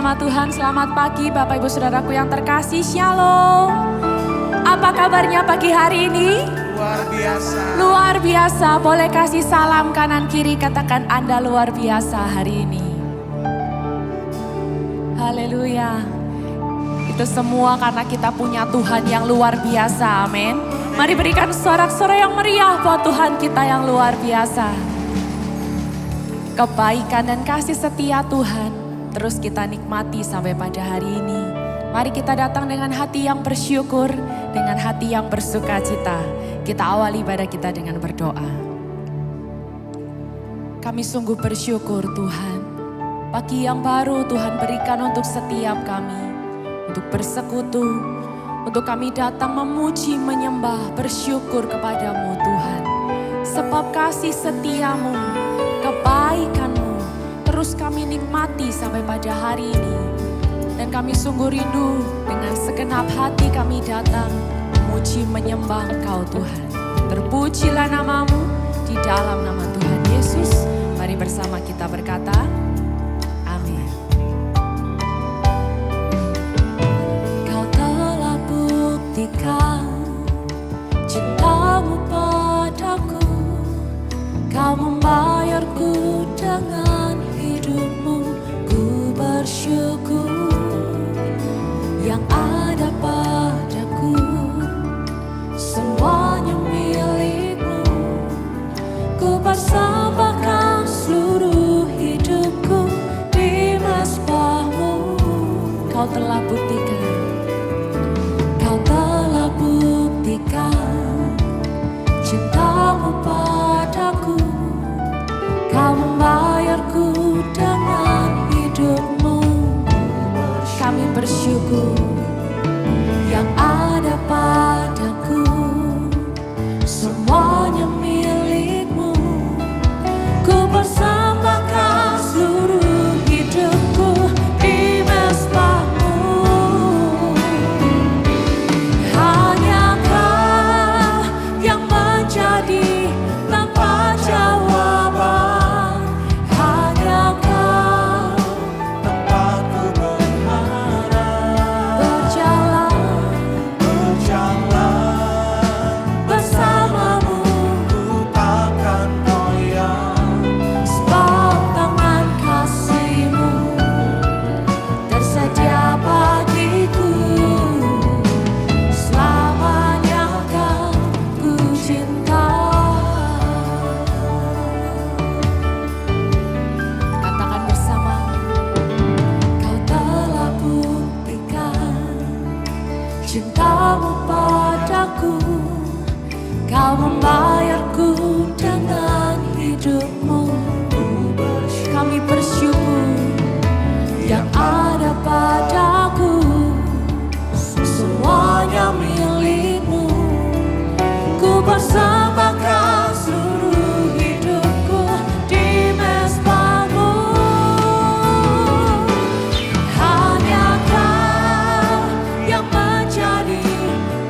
nama Tuhan, selamat pagi Bapak Ibu Saudaraku yang terkasih, Shalom. Apa kabarnya pagi hari ini? Luar biasa. Luar biasa, boleh kasih salam kanan kiri, katakan Anda luar biasa hari ini. Haleluya. Itu semua karena kita punya Tuhan yang luar biasa, amin. Mari berikan sorak-sorai yang meriah buat Tuhan kita yang luar biasa. Kebaikan dan kasih setia Tuhan terus kita nikmati sampai pada hari ini. Mari kita datang dengan hati yang bersyukur, dengan hati yang bersuka cita. Kita awali ibadah kita dengan berdoa. Kami sungguh bersyukur Tuhan. Pagi yang baru Tuhan berikan untuk setiap kami. Untuk bersekutu, untuk kami datang memuji, menyembah, bersyukur kepadamu Tuhan. Sebab kasih setiamu, kebaikanmu, terus kami nikmati sampai pada hari ini. Dan kami sungguh rindu dengan segenap hati kami datang memuji menyembah Engkau Tuhan. Terpujilah namamu di dalam nama Tuhan Yesus. Mari bersama kita berkata, amin. Kau telah buktikan cintamu padaku. Kau membayarku dengan hidupmu, ku bersyukur. Yang ada padaku semuanya milikmu, ku persembahkan seluruh hidupku di mezbahmu. Kau telah buktikan, kau telah buktikan cintamu padaku. Kau membayarku dengan hidupmu, kami bersyukur. Yang ada padaku semuanya milikmu, ku persembahkan seluruh hidupku di mezbahmu. Hanya Kau yang menjadi tanpa jawaban. Hanya Kau Tempatku berharap, berjalan bersamamu, ku takkan goyah. sebab tangan kasih-Mu tersedia bagiku. Selamanya Kau ku cinta. Katakan bersama, Kau telah buktikan cintamu padaku. Kau membayarku dengan hidupmu, kami bersyukur. Yang ada padaku semuanya milikmu, ku persembahkan seluruh hidupku di mezbahmu. Hanya Kau yang menjadi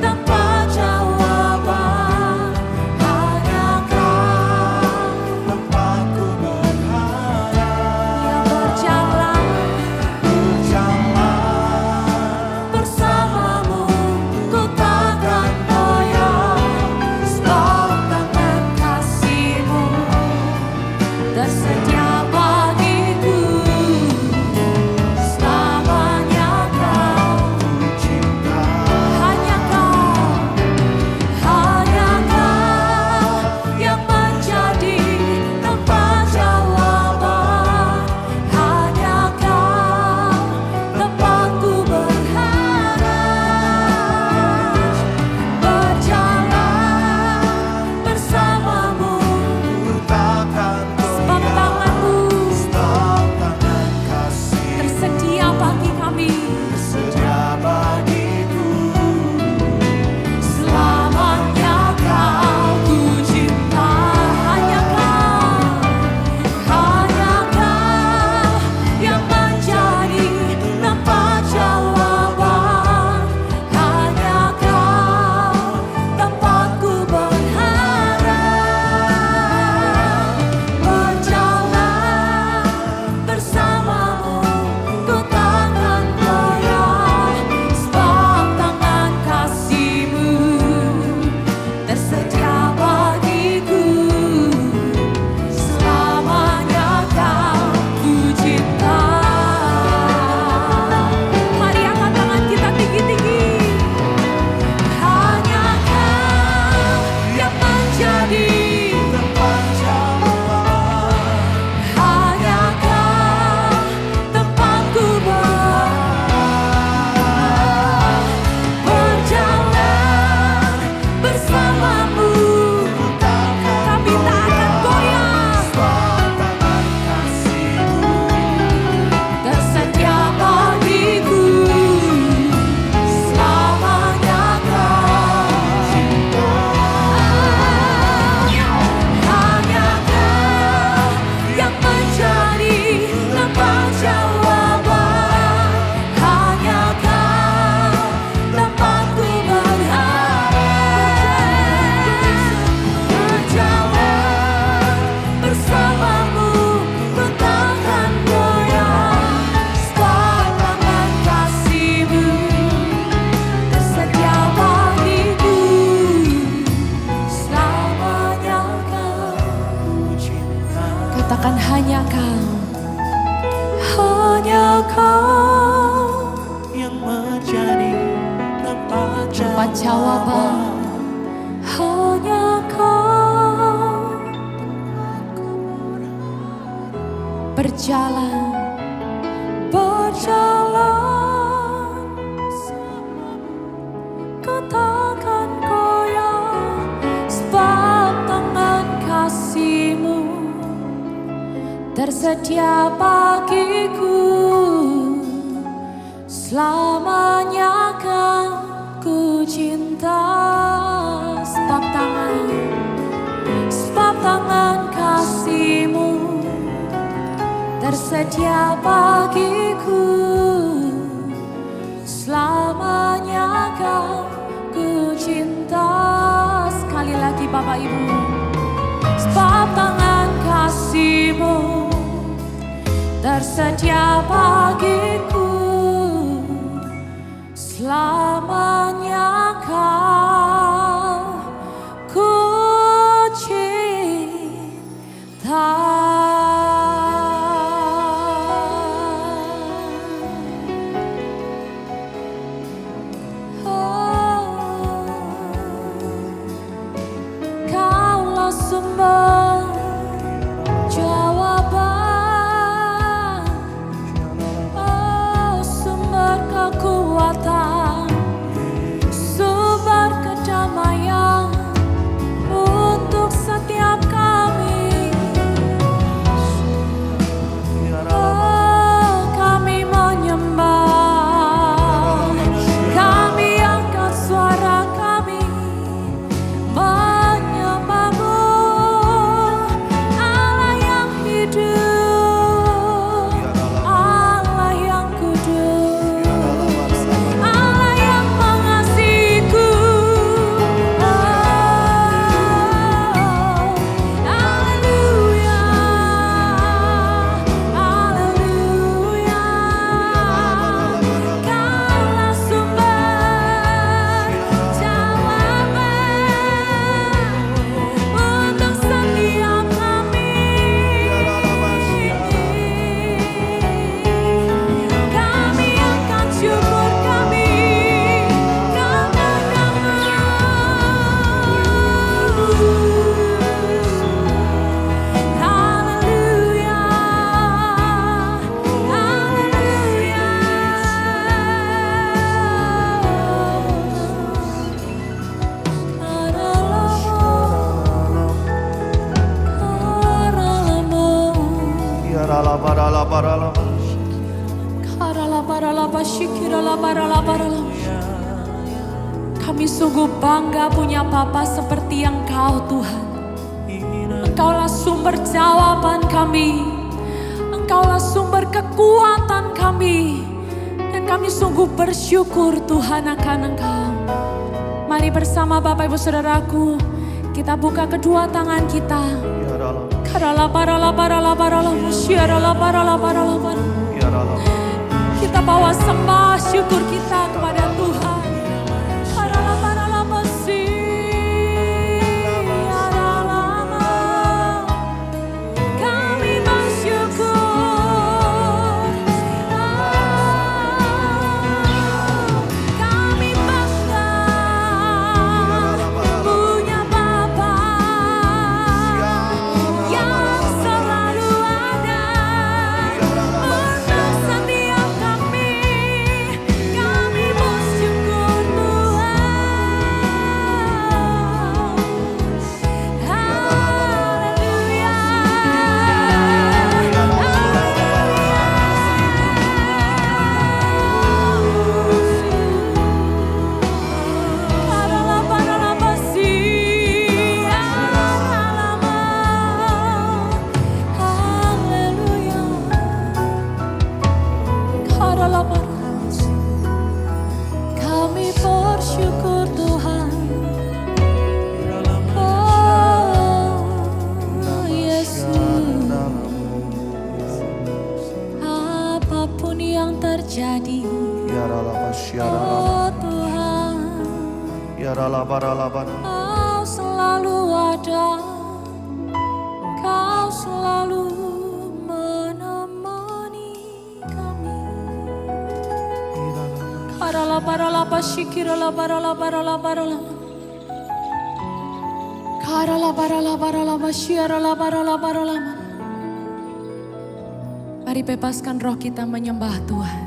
tanpa jawaban. Hanya Kau terjadi tanpa Tanpa jawaban, hanya Kau berjalan Ku takkan goyah sebab tangan kasih-Mu tersedia bagiku. Selamanya kan ku cinta sebab tangan kasih-Mu tersedia bagiku. Selamanya kan ku cinta. Sekali lagi Bapak Ibu, sebab tangan kasih-Mu tersedia bagiku. Selamanya Kau ku cinta. Kaulah sumber jawaban, sumber kekuatan, sumber kedamaian untuk setiap kami. Kami menyembah, kami angkat suara kami menyembah-Mu, Allah yang hidup, Allah yang kudus, Allah yang mengasihiku. Haleluya, haleluya. Kaulah sumber jawaban untuk setiap kami. Kami angkat syukur kami kepadamu. Haleluya, haleluya. Kami sungguh bangga punya Bapa seperti Engkau Tuhan. Engkaulah sumber jawaban kami, Engkaulah sumber kekuatan kami, dan kami sungguh bersyukur Tuhan akan Engkau. Mari bersama Bapak Ibu Saudaraku, kita buka kedua tangan kita. Kita bawa sembah syukur kita kepada Tuhan. Kami bersyukur, kami bangga punya Bapa yang selalu ada untuk setiap kami. Kami bersyukur Tuhan. Haleluya, kami bersyukur Tuhan. Oh Yesus, apapun yang terjadi, oh Tuhan, Kau selalu ada, Kau selalu menemani kami. Karala barala bashikirala barala barala barala. Karala barala barala bashiarala barala barala. Mari bebaskan roh kita menyembah Tuhan.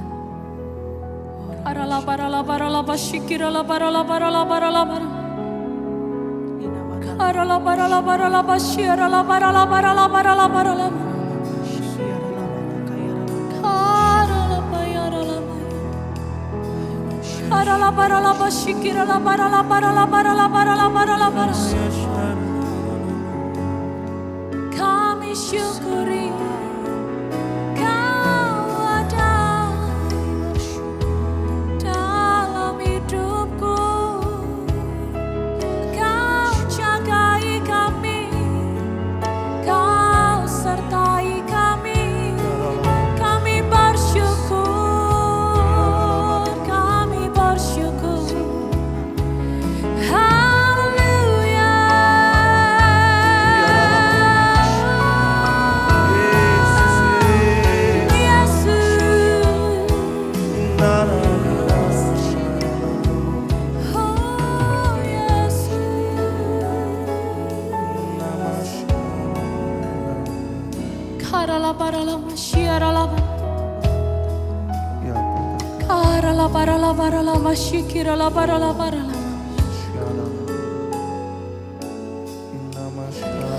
Karala barala barala bashikirala barala barala barala barala. Karala barala barala bashiarala barala barala barala barala. Barala barala bashikira la barala barala barala barala barala barala. Kami syukuri Kau ada dalam hidupku. Kau jagai kami, Kau sertai kami. Kami bersyukur. Karala barala mashiarala Karala barala barala mashikirala barala barala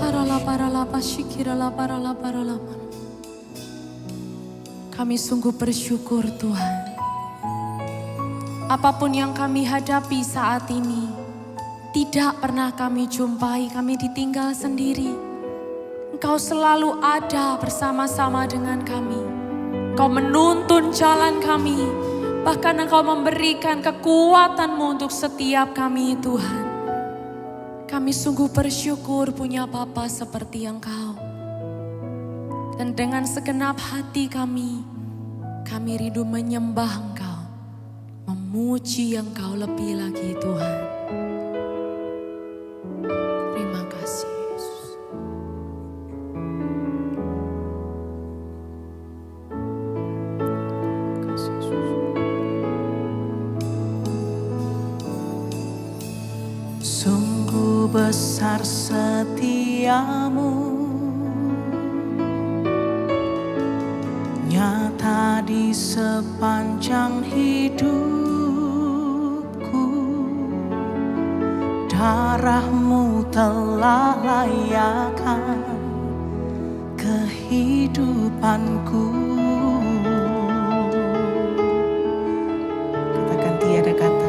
Karala barala mashikirala barala barala. Kami sungguh bersyukur Tuhan. Apapun yang kami hadapi saat ini, tidak pernah kami jumpai kami ditinggal sendiri. Engkau selalu ada bersama-sama dengan kami. Engkau menuntun jalan kami. Bahkan Engkau memberikan kekuatan-Mu untuk setiap kami Tuhan. Kami sungguh bersyukur punya Bapa seperti Engkau. Dan dengan segenap hati kami rindu menyembah Engkau. Memuji Engkau lebih lagi Tuhan. Terima kasih. Sungguh besar setiamu, nyata di sepanjang hidupku. Darah-Mu telah layakkan kehidupanku. Katakan tiada kata.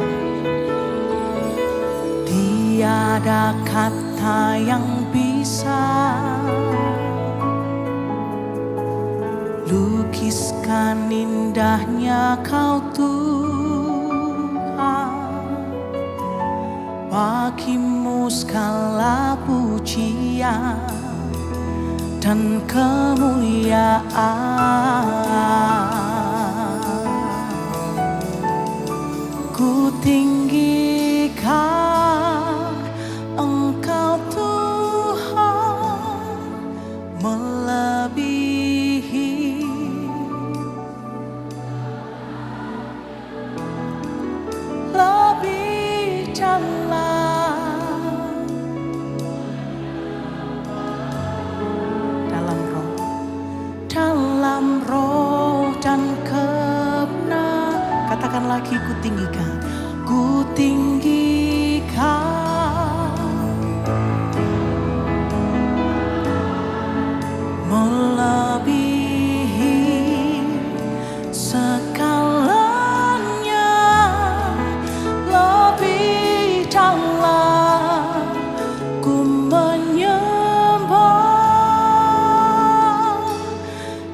Tiada kata yang bisa lukiskan indahnya Kau Tuhan. Bagi-Mu segala pujian dan kemuliaan. Ku tinggikan Engkau Tuhan, melebihi lebih dalam roh dan kebenaran. Katakan lagi, ku tinggikan melebihi segalanya, lebih dalam ku menyembah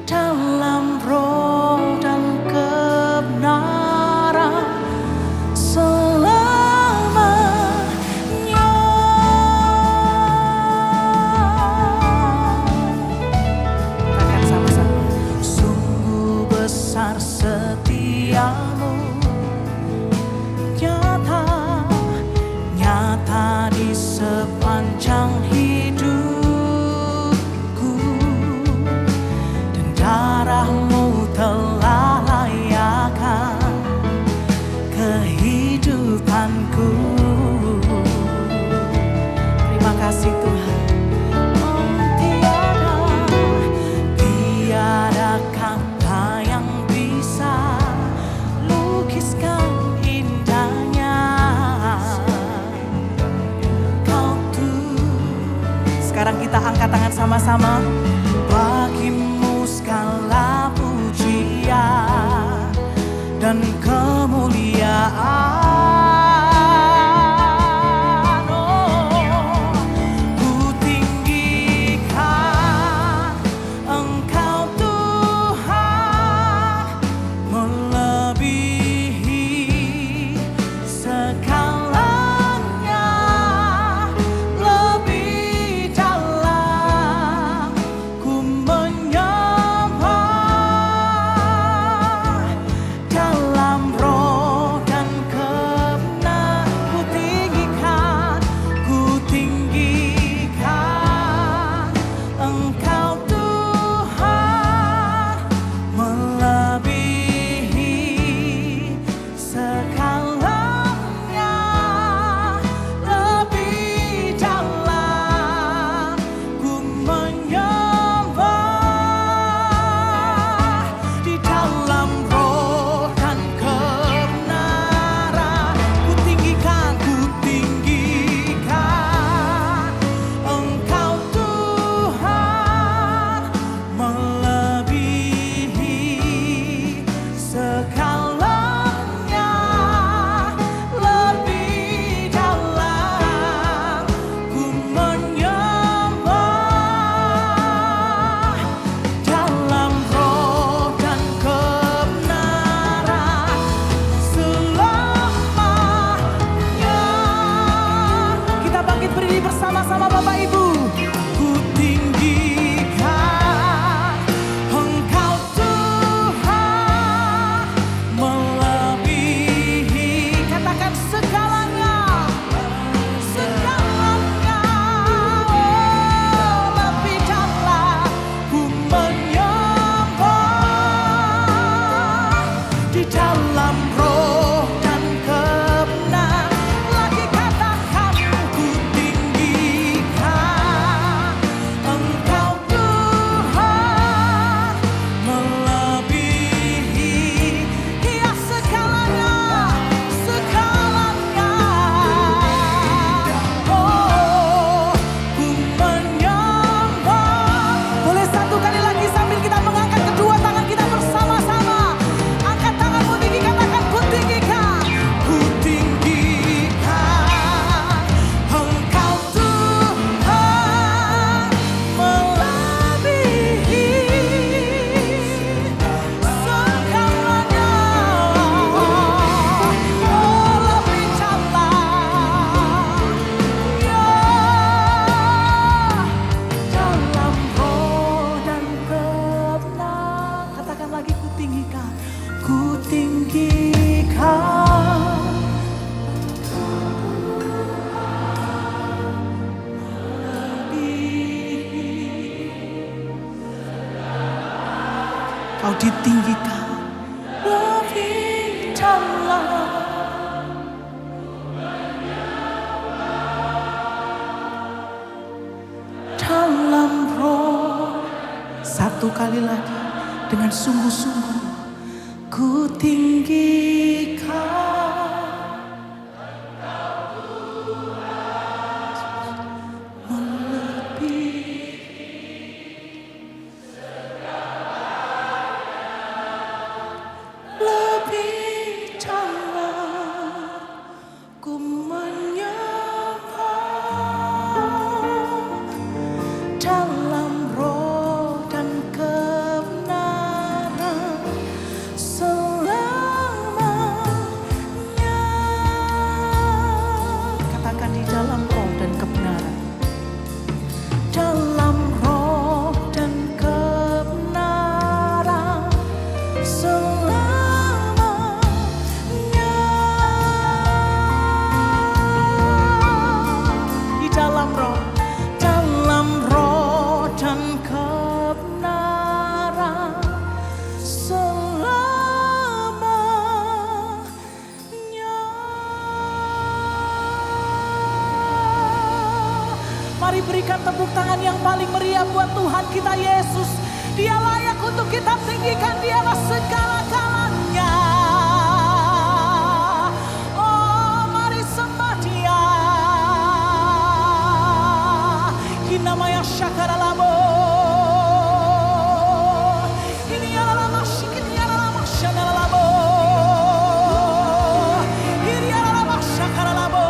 dalam roh dan kebenaran selamanya. Katakan Tuhanku. Terima kasih Tuhan. Oh, tiada kata yang bisa lukiskan indahnya Kau tuh. Sekarang kita angkat tangan sama-sama. Bagimu segala pujian dan kemuliaan. Bersama-sama Bapak Ibu, ku tinggikan Engkau Tuhan, melebihi, katakan segalanya, segalanya, oh, lebih dalam ku menyembah di dalam roh dan kebenaran. Lagi katakan ku Engkau Tuhan, melebihi, ya segalanya, segalanya. Oh, ku menyembah. Boleh satu kali lagi sambil kita mengangkat kedua tangan kita bersama-sama. Angkat tanganmu tinggi, katakan ku tinggikan. Ku tinggikan Engkau Tuhan, melebihi segalanya. Oh, lebih dalam, ya, dalam roh dan kebenaran. Katakan lagi, ku tinggikan, ku tinggikan. Kau ditinggikan lebih dalam, dalam roh. Satu kali lagi dengan sungguh-sungguh, ku tinggikan. Lebih dalam ku menyembah dalam roh dan kebenaran selama berikan tepuk tangan yang paling meriah buat Tuhan kita Yesus. Dia layak untuk kita tinggikan, dialah segala-galanya. Oh, mari sembah Dia. Hinamaya syakaralabo. Ini adalah masyik, ini adalah masyakaralabo. Ini adalah masyakaralabo.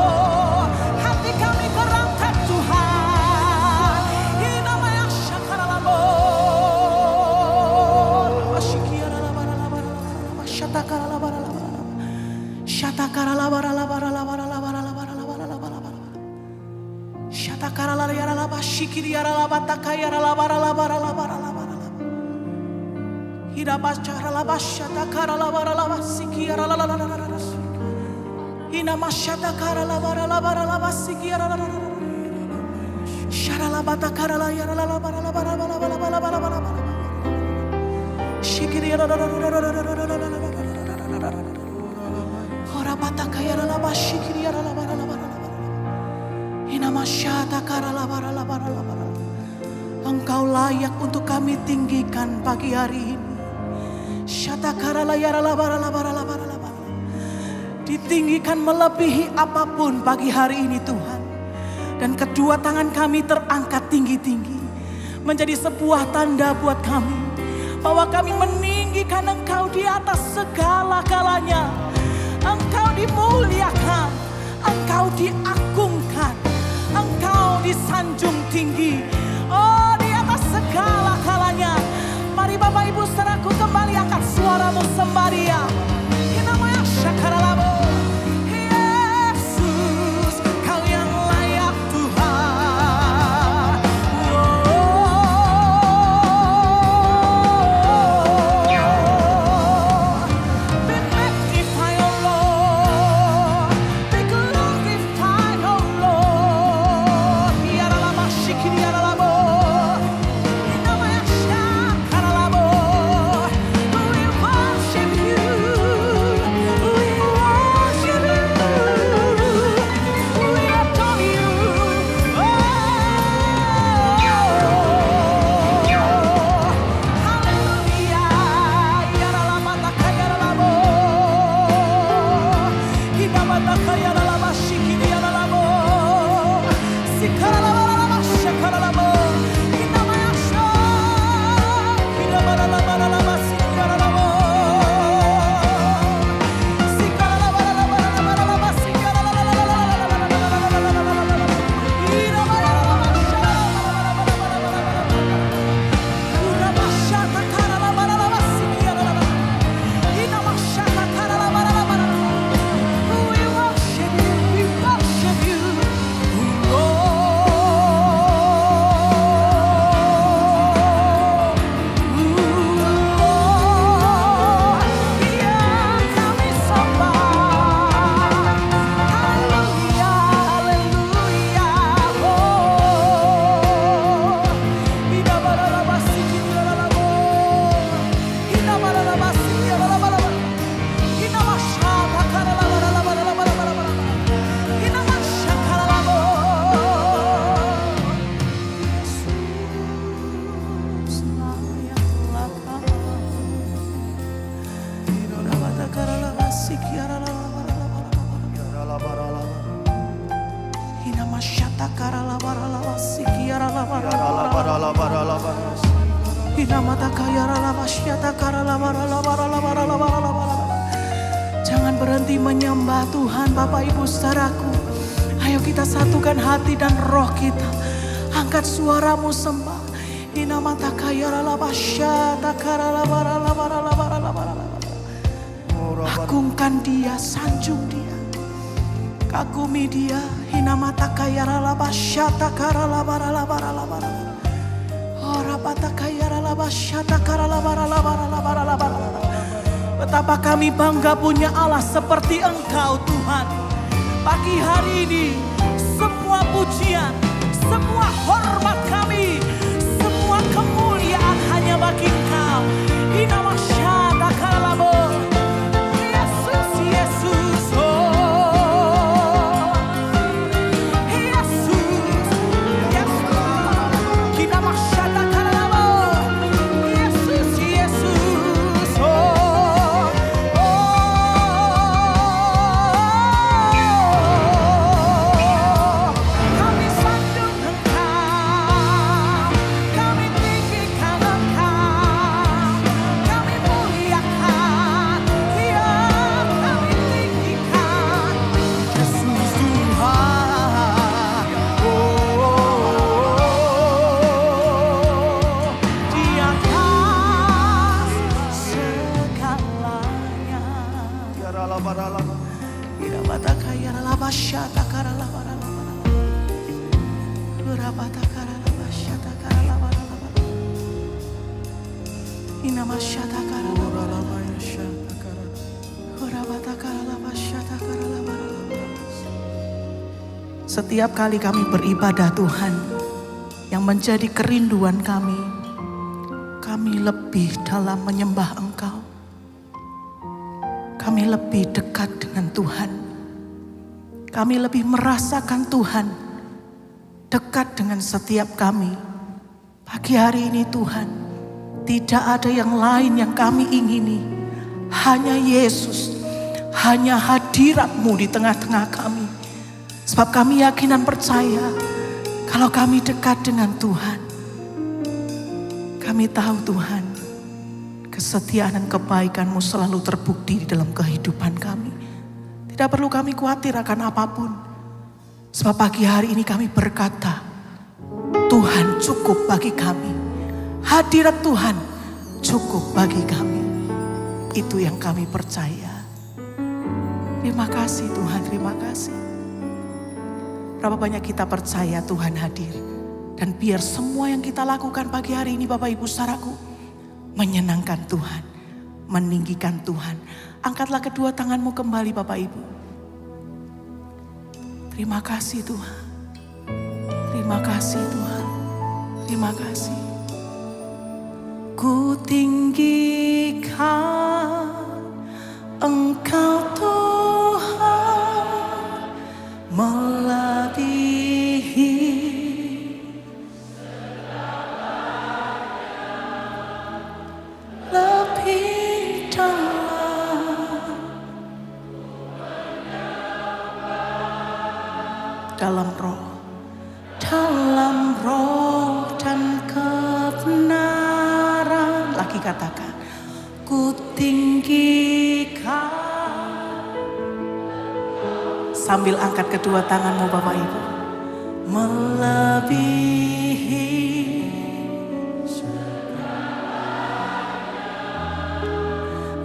Hati kami terangkat Tuhan. Hinamaya syakaralabo. Engkau layak untuk kami tinggikan pagi hari ini. Ditinggikan melebihi apapun pagi hari ini Tuhan. Dan kedua tangan kami terangkat tinggi-tinggi. Menjadi sebuah tanda buat kami. Bahwa kami meninggikan Engkau di atas segala-galanya. Engkau dimuliakan. Engkau diagungkan. Engkau disanjung tinggi. Oh, di atas segala-galanya. Mari Bapak Ibu saudaraku kembali angkat suaramu sembah Dia. Namanya syakaralabo. Yesus, Kau yang layak Tuhan. Be magnified, oh Lord. Be glorified, oh Lord. Biarlah masyik, biarlah Jangan berhenti menyembah Tuhan Bapak Ibu saudaraku. Ayo kita satukan hati dan roh kita. Angkat suaramu sembah. Agungkan Dia, sanjung Dia, kagumi Dia. Betapa kami bangga punya Allah seperti Engkau Tuhan. Pagi hari ini semua pujian, semua hormat kami, semua kemuliaan hanya bagi Engkau. Yesus, Yesus, oh Yesus, Yesus. Setiap kali kami beribadah Tuhan, yang menjadi kerinduan kami lebih dalam menyembah Engkau. Kami lebih dekat dengan Tuhan. Kami lebih merasakan Tuhan dekat dengan setiap kami. Pagi hari ini Tuhan, tidak ada yang lain yang kami ingini. Hanya Yesus, hanya hadirat-Mu di tengah-tengah kami. Sebab kami yakin dan percaya kalau kami dekat dengan Tuhan, kami tahu Tuhan, kesetiaan dan kebaikan-Mu selalu terbukti di dalam kehidupan kami. Tidak perlu kami khawatir akan apapun. Sebab pagi hari ini kami berkata, Tuhan cukup bagi kami. Hadirat Tuhan cukup bagi kami. Itu yang kami percaya. Terima kasih Tuhan, terima kasih. Berapa banyak kita percaya Tuhan hadir. Dan biar semua yang kita lakukan pagi hari ini Bapak Ibu saudaraku, menyenangkan Tuhan, meninggikan Tuhan. Angkatlah kedua tanganmu kembali Bapak Ibu. Terima kasih Tuhan. Terima kasih Tuhan. Terima kasih. Ku tinggikan Engkau Tuhan, melebihi lebih dalam roh dan kebenaran. Lagi katakan, ku tinggikan. Sambil angkat kedua tanganmu Bapak Ibu. Melebihi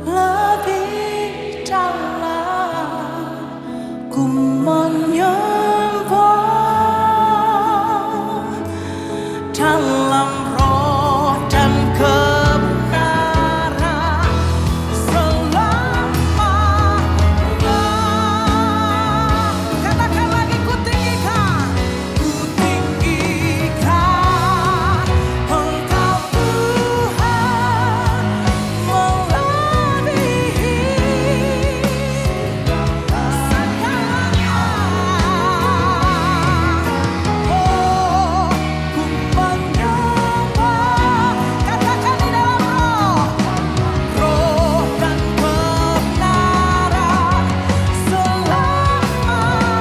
lebih dalam ku menyembah dalam roh dan kebenaran selamanya. Katakan lagi, ku tinggikan Engkau Tuhan, melebihi segalanya. Oh, ku menyembah. Katakan di dalam roh dan kebenaran selamanya.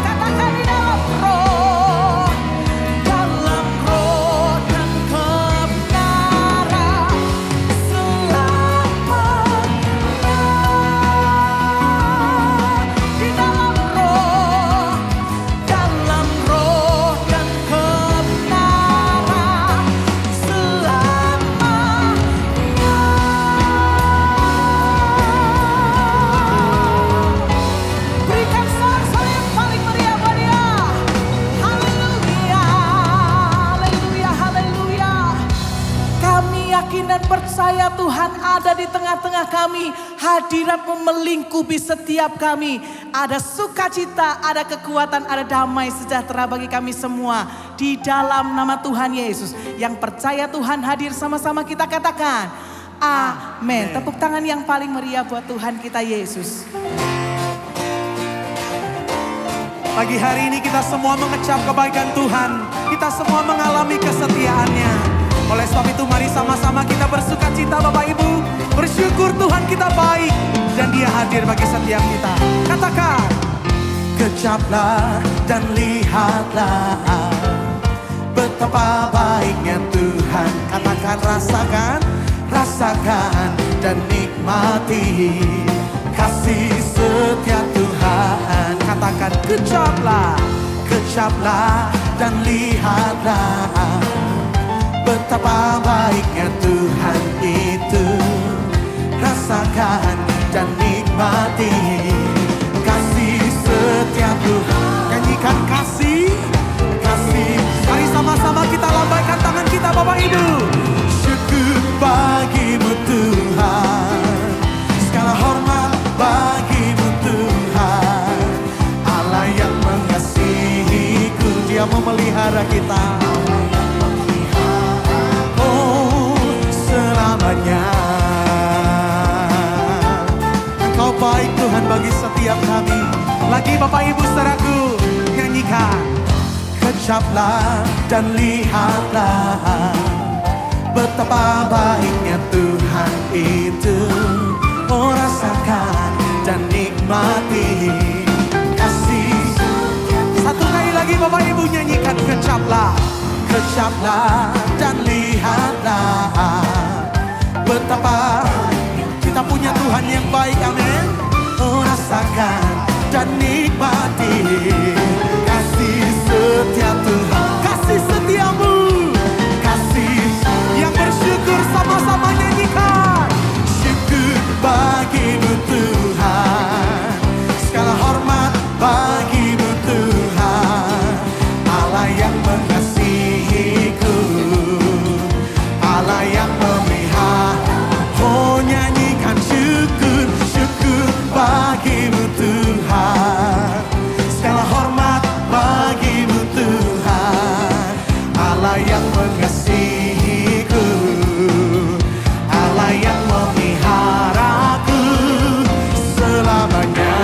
Katakan di dalam roh dan kebenaran selamanya. Di dalam roh dan kebenaran selamanya. Berikan sorak-sorai yang paling meriah buat Dia. Haleluya, haleluya, haleluya. Kami yakin dan percaya Tuhan ada di tengah-tengah kami. Hadirat-Mu melingkupi setiap kami. Ada sukacita, ada kekuatan, ada damai sejahtera bagi kami semua. Di dalam nama Tuhan Yesus. Yang percaya Tuhan hadir, sama-sama kita katakan amin. Tepuk tangan yang paling meriah buat Tuhan kita Yesus. Pagi hari ini kita semua mengecap kebaikan Tuhan. Kita semua mengalami kesetiaan-Nya. Oleh sebab itu mari sama-sama kita bersuka cita Bapak Ibu. Bersyukur Tuhan kita baik dan Dia hadir bagi setiap kita. Katakan, kecaplah dan lihatlah betapa baiknya Tuhan. Katakan, rasakan dan nikmati kasih setia Tuhan. Katakan, kecaplah dan lihatlah betapa baiknya Tuhan itu. Rasakan dan nikmati pada kita. Oh, selamanya Engkau baik Tuhan bagi setiap kami. Lagi Bapak Ibu saudaraku, nyanyikan. Kecaplah dan lihatlah betapa baiknya Tuhan itu. Oh, rasakan dan nikmati kasih. Satu kali lagi Bapak Ibu nyanyikan. Kecaplah, kecaplah dan lihatlah betapa kita punya Tuhan yang baik, amin. Oh, rasakan dan nikmati kasih setia Tuhan, kasih setiamu, kasih yang bersyukur. Sama-sama nyanyikan. Syukur bagimu Tuhan, segala hormat bagimu Tuhan, Allah yang mengasihiku, Allah yang memihak. Oh, nyanyikan syukur, syukur bagimu Tuhan, segala hormat bagimu Tuhan, Allah yang mengasihiku, Allah yang memiharaku selamanya.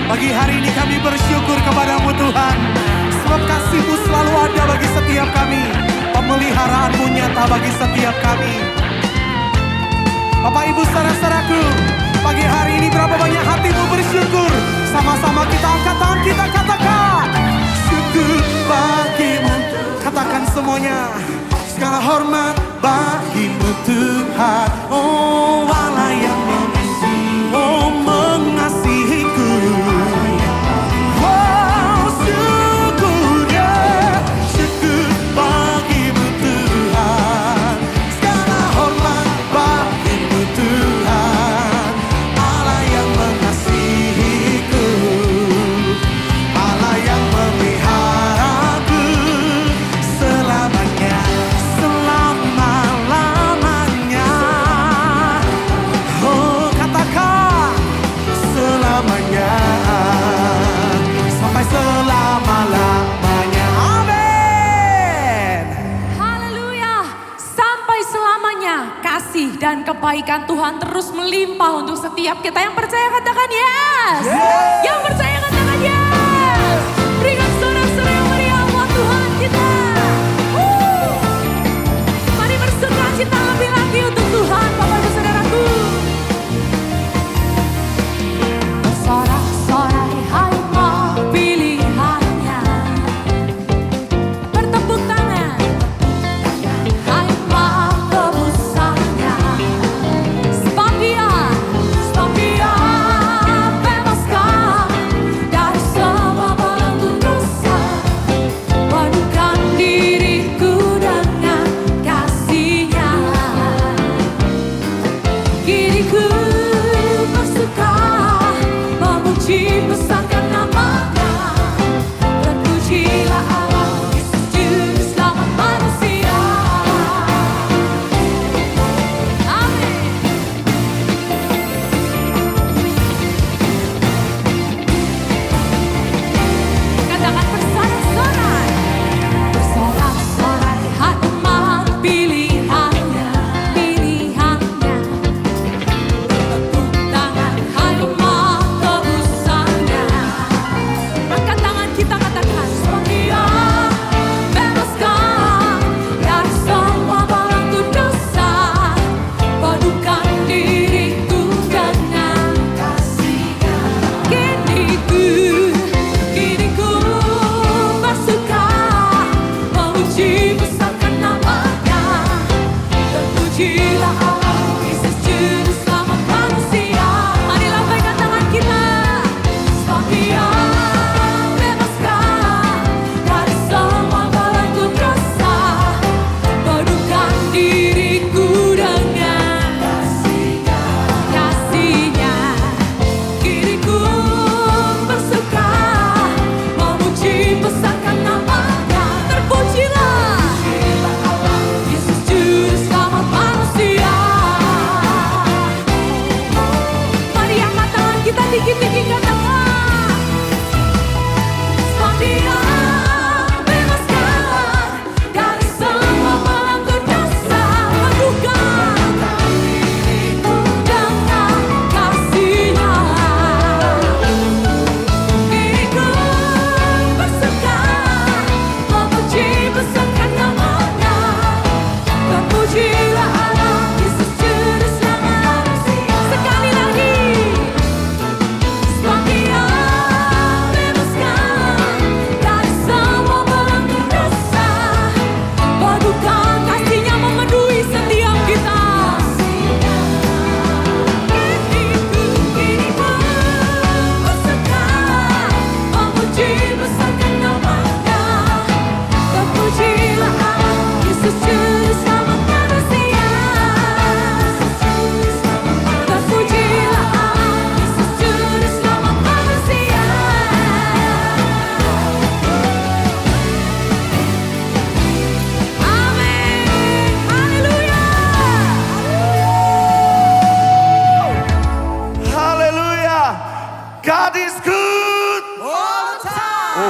Pagi hari ini kami bersyukur kepadamu Tuhan, sebab kasih-Mu selalu ada bagi setiap kami, pemeliharaan-Mu nyata bagi setiap kami. Bapak Ibu saudara-saudaraku, pagi hari ini berapa banyak hatimu bersyukur? Sama-sama kita angkat tangan, kita katakan syukur bagimu. Katakan semuanya. Segala hormat bagimu Tuhan, oh Allah yang mengasihi, oh mengasihiku. Oh syukur ya, syukur bagimu Tuhan, segala hormat bagimu Tuhan, Allah yang mengasihiku, Allah yang memiharaku selamanya, selama-lamanya. Oh katakan selamanya, sampai selama-lamanya, amin. Haleluya. Sampai selamanya kasih dan kebaikan Tuhan terus melimpah untuk setiap kita. Yang percaya katakan yes. Yang percaya katakan yes. Berikan sorak-sorai yang meriah buat Tuhan kita. Mari bersukacita lebih lagi untuk Tuhan, Bapak Ibu Saudaraku. Bersorak-sorai hai mau pilihannya. Bertepuk tangan. Hai mau tebusannya. Sebab dia bebaskan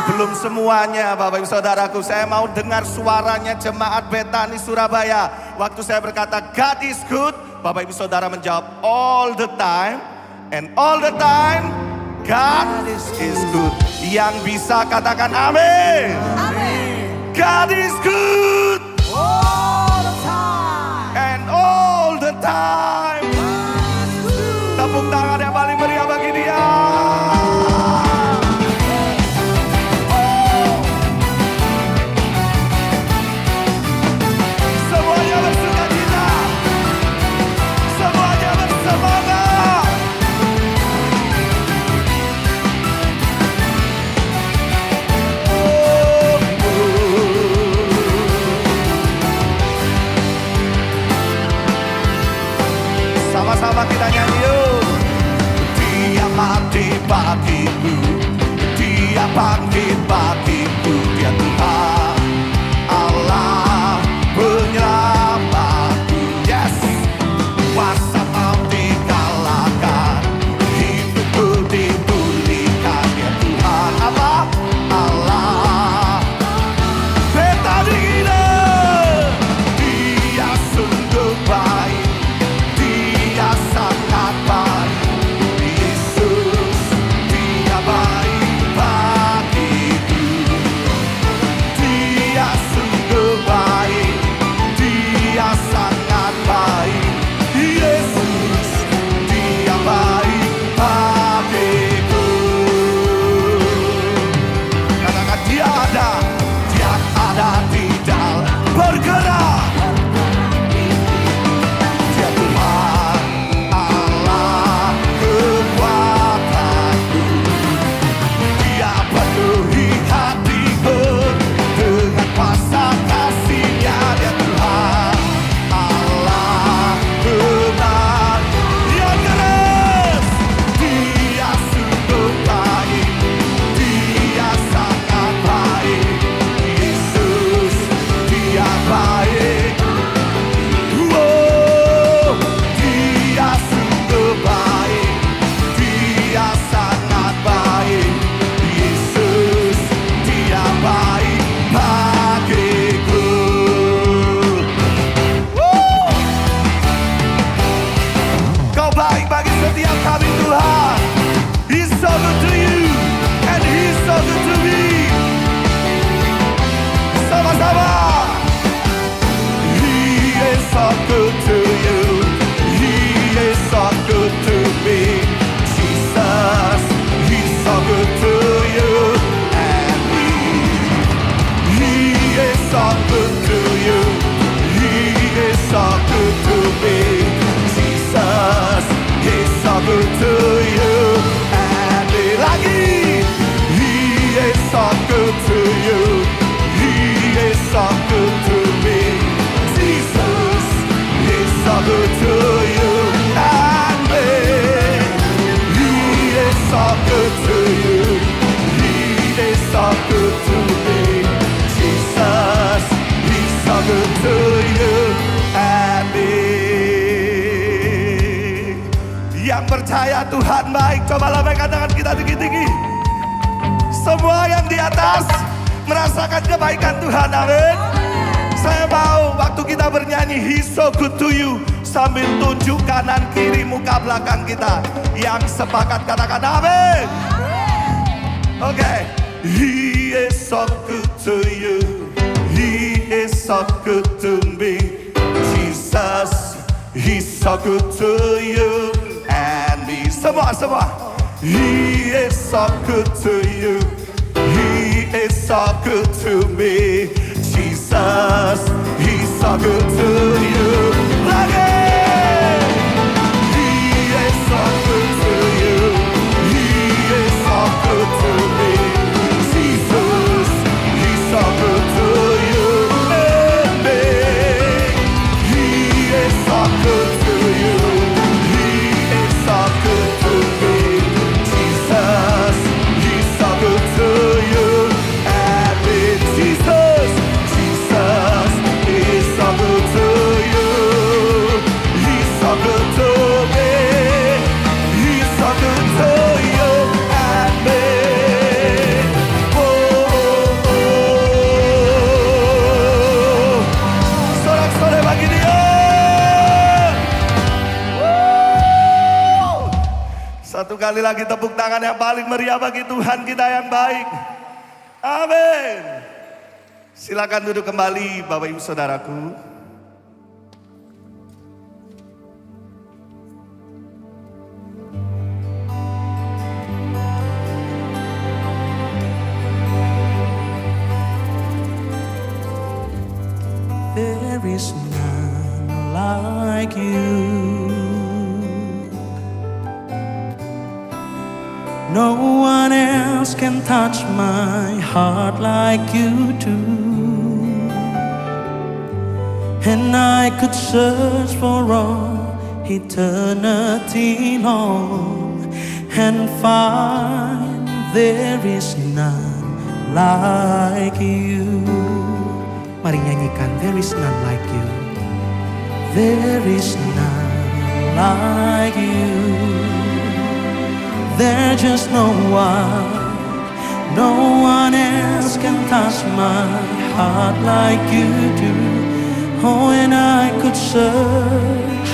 Belum semuanya Bapak Ibu Saudaraku, saya mau dengar suaranya jemaat Betani Surabaya. Waktu saya berkata God is good, Bapak Ibu Saudara menjawab all the time. And all the time God is good. Yang bisa katakan amin. God is good All the time. and all the time. Tepuk tangan yang paling meriah bagi dia. Semuanya bersukacita, semuanya bersemangat. Sama-sama kita nyanyi yuk. Dia mati bagiku, dia bangkit bagiku, dia Tuhan Allah penyelamatku. Yes, kuasa maut dikalahkan, hidupku dipulihkan, dia Tuhan Allah, Allah. Betani kita, dia sungguh baik. Dia sangat baik, Yesus, dia baik bagiku. Dia sungguh baik, dia sangat baik, Yesus, dia baik bagiku. Katakan dia ada di dalam bergerak. Dia Tuhan Allah kekuatanku. Dia penuhi hatiku dengan kuasa kasih-Nya. Dia Tuhan Allah benar yang keras. Dia sungguh baik, dia sangat baik, Yesus, dia baik. Oh, dia sungguh baik, dia sangat baik, Yesus, dia baik bagiku. Kau baik bagi setiap kami Tuhan. He's so good to you and He's so good to me. Sama-sama. He is so good to you. He is so good to me. Jesus, He's so good to you and me. He is so good to you. He is so good to me. Jesus, He's so good to you and me. Lagi. He is so good to you. He is so good to me. Jesus, He's so good to you and me. He is so good to you. He is so good to me. Jesus, He's so good to you and me. Yang percaya Tuhan baik, coba lambaikan tangan kita tinggi-tinggi. Semua yang di atas merasakan kebaikan Tuhan, amin. Saya mau waktu kita bernyanyi He's so good to you, sambil tunjuk kanan kiri muka belakang kita. Yang sepakat katakan amin. Oke. He is so good to you. He is so good to me. Jesus, He's so good to you and me. Semua. He is so good to you. He is so good to me. Jesus, He's so good to you. Lagi. He is so good to you. He is so good to me. Jesus, He's so good to you and me. He is so good to you. He is so good to me. Jesus, He's so good to you and me. Jesus, He's so good to you. Satu kali lagi tepuk tangan yang paling meriah bagi Tuhan kita yang baik. Amin. Silakan duduk kembali Bapak Ibu Saudaraku. There is none like you. No one else can touch my heart like you do. And I could search for all eternity long and find there is none like you. Mari nyanyikan, there is none like you. There is none like you. There's just no one else can touch my heart like you do. Oh, and I could search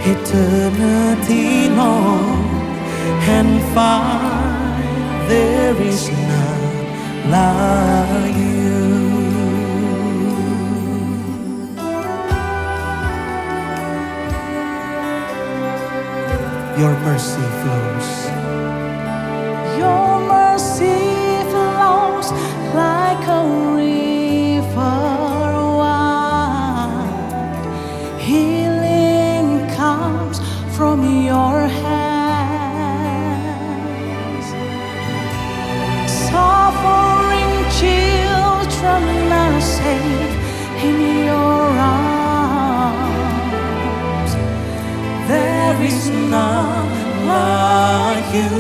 eternity long and find there is none like you. Your mercy flows. Your mercy flows like a river wide. Healing comes from your hands. Suffering children are safe in your arms. There is none like you.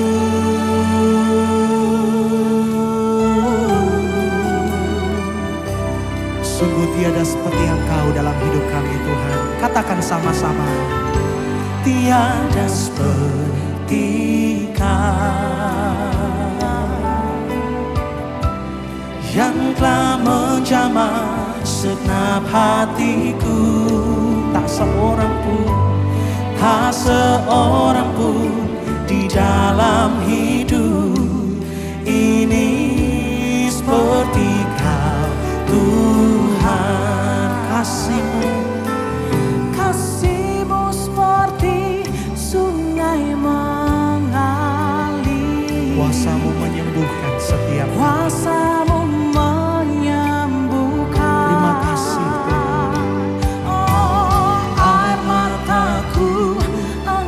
Sungguh tiada seperti Engkau dalam hidup kami Tuhan. Katakan sama-sama. Tiada seperti Kau yang telah menjamah segenap hatiku. Tak seorang pun di dalam hidup ini seperti Kau Tuhan. Kasih-Mu seperti sungai mengalir. Kuasa-Mu menyembuhkan setiap. Kuasa-Mu menyembuhkan. Terima kasih Tuhan. Oh, air mataku.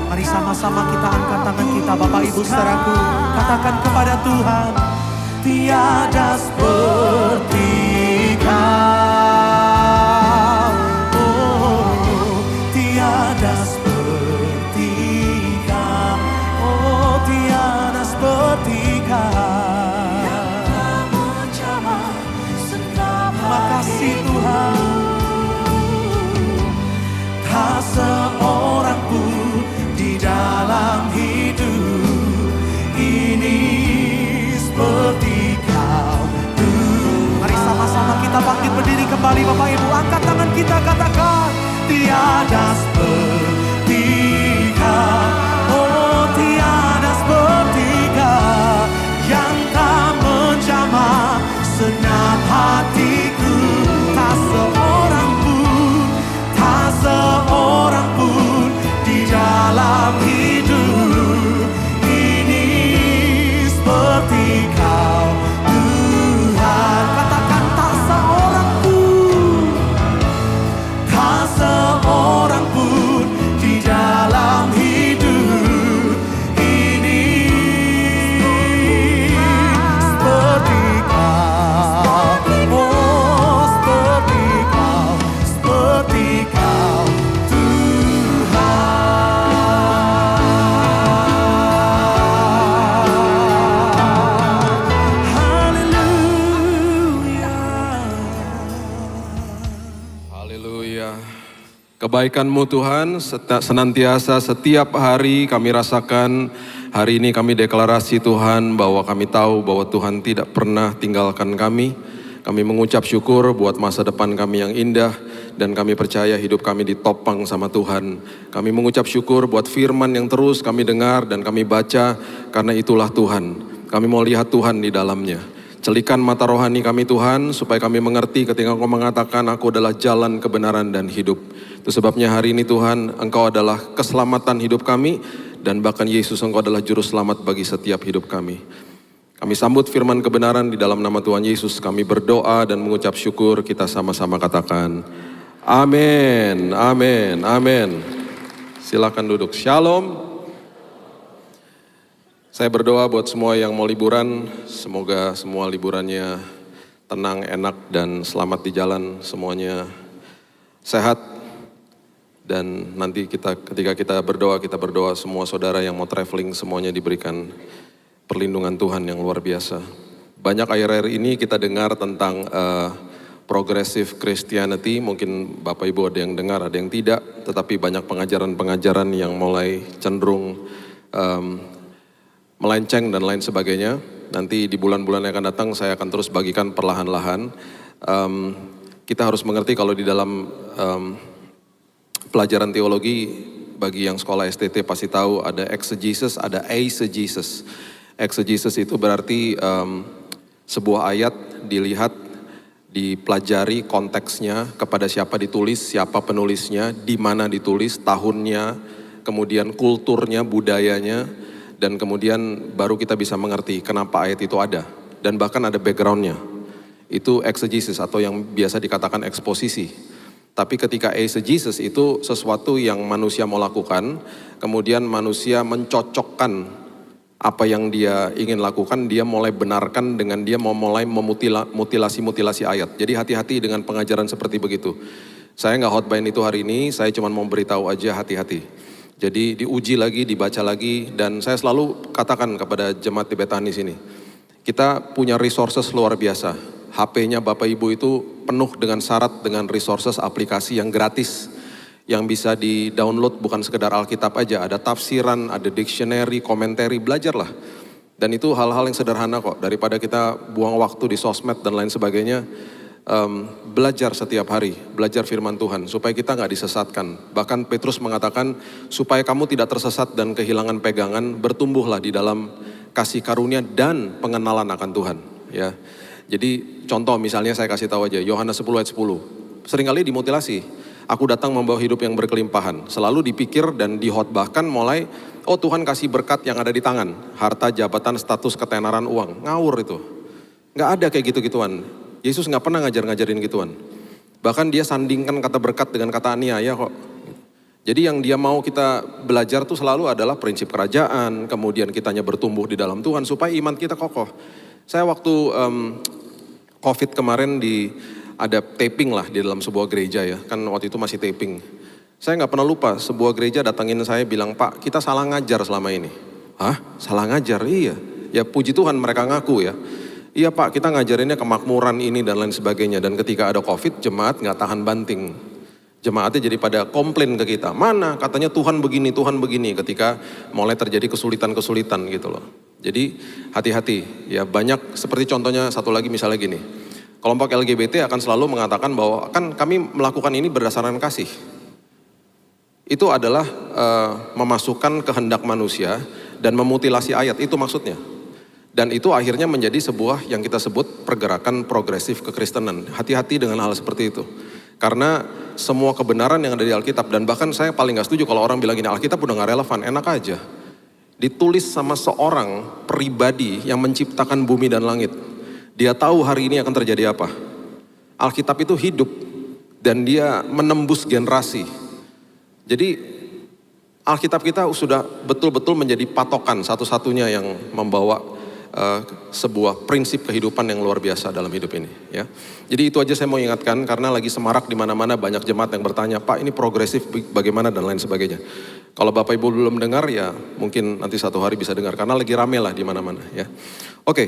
Mari sama-sama kita angkat tangan kita Bapak Ibu Saudaraku. Katakan kepada Tuhan, tiada seperti Kau. Oh, tiada seperti Kau. Oh, tiada seperti Kau. Terima kasih Tuhan. Tak seorang pun di dalam hidup ini seperti Kau. Mari sama-sama kita bangkit berdiri kembali Bapak Ibu. Angkat tangan kita, katakan, tiada seperti Kau. Oh, tiada seperti Kau yang tak menjamah segenap hatiku. Tak seorang pun di dalam hidup ini seperti Kau Tuhan. Katakan, tak seorang pun di dalam hidup ini seperti Kau. Oh, seperti Kau Kebaikan-Mu Tuhan senantiasa setiap hari kami rasakan. Hari ini kami deklarasi Tuhan bahwa kami tahu bahwa Tuhan tidak pernah tinggalkan kami. Kami mengucap syukur buat masa depan kami yang indah, dan kami percaya hidup kami ditopang sama Tuhan. Kami mengucap syukur buat firman yang terus kami dengar dan kami baca, karena itulah Tuhan. Kami mau lihat Tuhan di dalamnya. Celikan mata rohani kami Tuhan, supaya kami mengerti ketika Engkau mengatakan Aku adalah jalan kebenaran dan hidup. Itu sebabnya hari ini Tuhan, Engkau adalah keselamatan hidup kami, dan bahkan Yesus Engkau adalah juru selamat bagi setiap hidup kami. Kami sambut firman kebenaran di dalam nama Tuhan Yesus. Kami berdoa dan mengucap syukur, kita sama-sama katakan amin, amin, amin. Silakan duduk. Shalom. Saya berdoa buat semua yang mau liburan, semoga semua liburannya tenang, enak, dan selamat di jalan, semuanya sehat. Dan nanti ketika kita berdoa semua saudara yang mau traveling semuanya diberikan perlindungan Tuhan yang luar biasa. Banyak akhir-akhir ini kita dengar tentang progressive Christianity, mungkin Bapak Ibu ada yang dengar, ada yang tidak, tetapi banyak pengajaran-pengajaran yang mulai cenderung melenceng dan lain sebagainya. Nanti di bulan-bulan yang akan datang saya akan terus bagikan perlahan-lahan. Kita harus mengerti kalau di dalam pelajaran teologi, bagi yang sekolah STT pasti tahu ada exegesis, ada eisegesis. Exegesis itu berarti sebuah ayat dilihat, dipelajari konteksnya, kepada siapa ditulis, siapa penulisnya, di mana ditulis, tahunnya, kemudian kulturnya, budayanya, dan kemudian baru kita bisa mengerti kenapa ayat itu ada. Dan bahkan ada backgroundnya. Itu exegesis atau yang biasa dikatakan eksposisi. Tapi ketika eisegesis itu sesuatu yang manusia mau lakukan, kemudian manusia mencocokkan apa yang dia ingin lakukan, dia mulai benarkan dengan dia mau mulai memutilasi ayat. Jadi hati-hati dengan pengajaran seperti begitu. Saya nggak hotbain itu hari ini, saya cuma mau beritahu aja hati-hati. Jadi diuji lagi, dibaca lagi, dan saya selalu katakan kepada jemaat di Betani sini, kita punya resources luar biasa. HP-nya Bapak Ibu itu penuh dengan syarat dengan resources aplikasi yang gratis, yang bisa di-download, bukan sekedar Alkitab aja, ada tafsiran, ada dictionary, komentari, belajarlah. Dan itu hal-hal yang sederhana kok, daripada kita buang waktu di sosmed dan lain sebagainya. Belajar setiap hari, belajar firman Tuhan supaya kita nggak disesatkan. Bahkan Petrus mengatakan supaya kamu tidak tersesat dan kehilangan pegangan, bertumbuhlah di dalam kasih karunia dan pengenalan akan Tuhan. Ya, jadi contoh misalnya saya kasih tahu aja, Yohanes 10 ayat 10, seringkali dimutilasi. Aku datang membawa hidup yang berkelimpahan. Selalu dipikir dan dihotbahkan mulai, oh Tuhan kasih berkat yang ada di tangan, harta, jabatan, status, ketenaran, uang. Ngawur itu, nggak ada kayak gitu-gituan. Yesus nggak pernah ngajarin gituan. Bahkan dia sandingkan kata berkat dengan kata aniaya kok. Jadi yang dia mau kita belajar tuh selalu adalah prinsip kerajaan, kemudian kitanya bertumbuh di dalam Tuhan supaya iman kita kokoh. Saya waktu COVID kemarin ada taping lah di dalam sebuah gereja ya, kan waktu itu masih taping. Saya nggak pernah lupa, sebuah gereja datangin saya bilang, Pak kita salah ngajar selama ini. Hah? Salah ngajar? Iya. Ya puji Tuhan mereka ngaku ya. Iya Pak, kita ngajarinnya kemakmuran ini dan lain sebagainya. Dan ketika ada COVID, jemaat nggak tahan banting. Jemaatnya jadi pada komplain ke kita. Mana katanya Tuhan begini, Tuhan begini. Ketika mulai terjadi kesulitan-kesulitan gitu loh. Jadi hati-hati. Ya banyak seperti contohnya satu lagi misalnya gini. Kelompok LGBT akan selalu mengatakan bahwa kan kami melakukan ini berdasarkan kasih. Itu adalah memasukkan kehendak manusia dan memutilasi ayat. Itu maksudnya. Dan itu akhirnya menjadi sebuah yang kita sebut pergerakan progresif kekristenan. Hati-hati dengan hal seperti itu. Karena semua kebenaran yang ada di Alkitab, dan bahkan saya paling gak setuju kalau orang bilang gini, Alkitab udah gak relevan, enak aja. Ditulis sama seorang pribadi yang menciptakan bumi dan langit. Dia tahu hari ini akan terjadi apa. Alkitab itu hidup dan dia menembus generasi. Jadi Alkitab kita sudah betul-betul menjadi patokan satu-satunya yang membawa sebuah prinsip kehidupan yang luar biasa dalam hidup ini ya. Jadi itu aja saya mau ingatkan karena lagi semarak di mana-mana banyak jemaat yang bertanya, Pak ini progresif bagaimana dan lain sebagainya. Kalau Bapak Ibu belum dengar ya mungkin nanti satu hari bisa dengar karena lagi rame lah di mana-mana ya. Oke,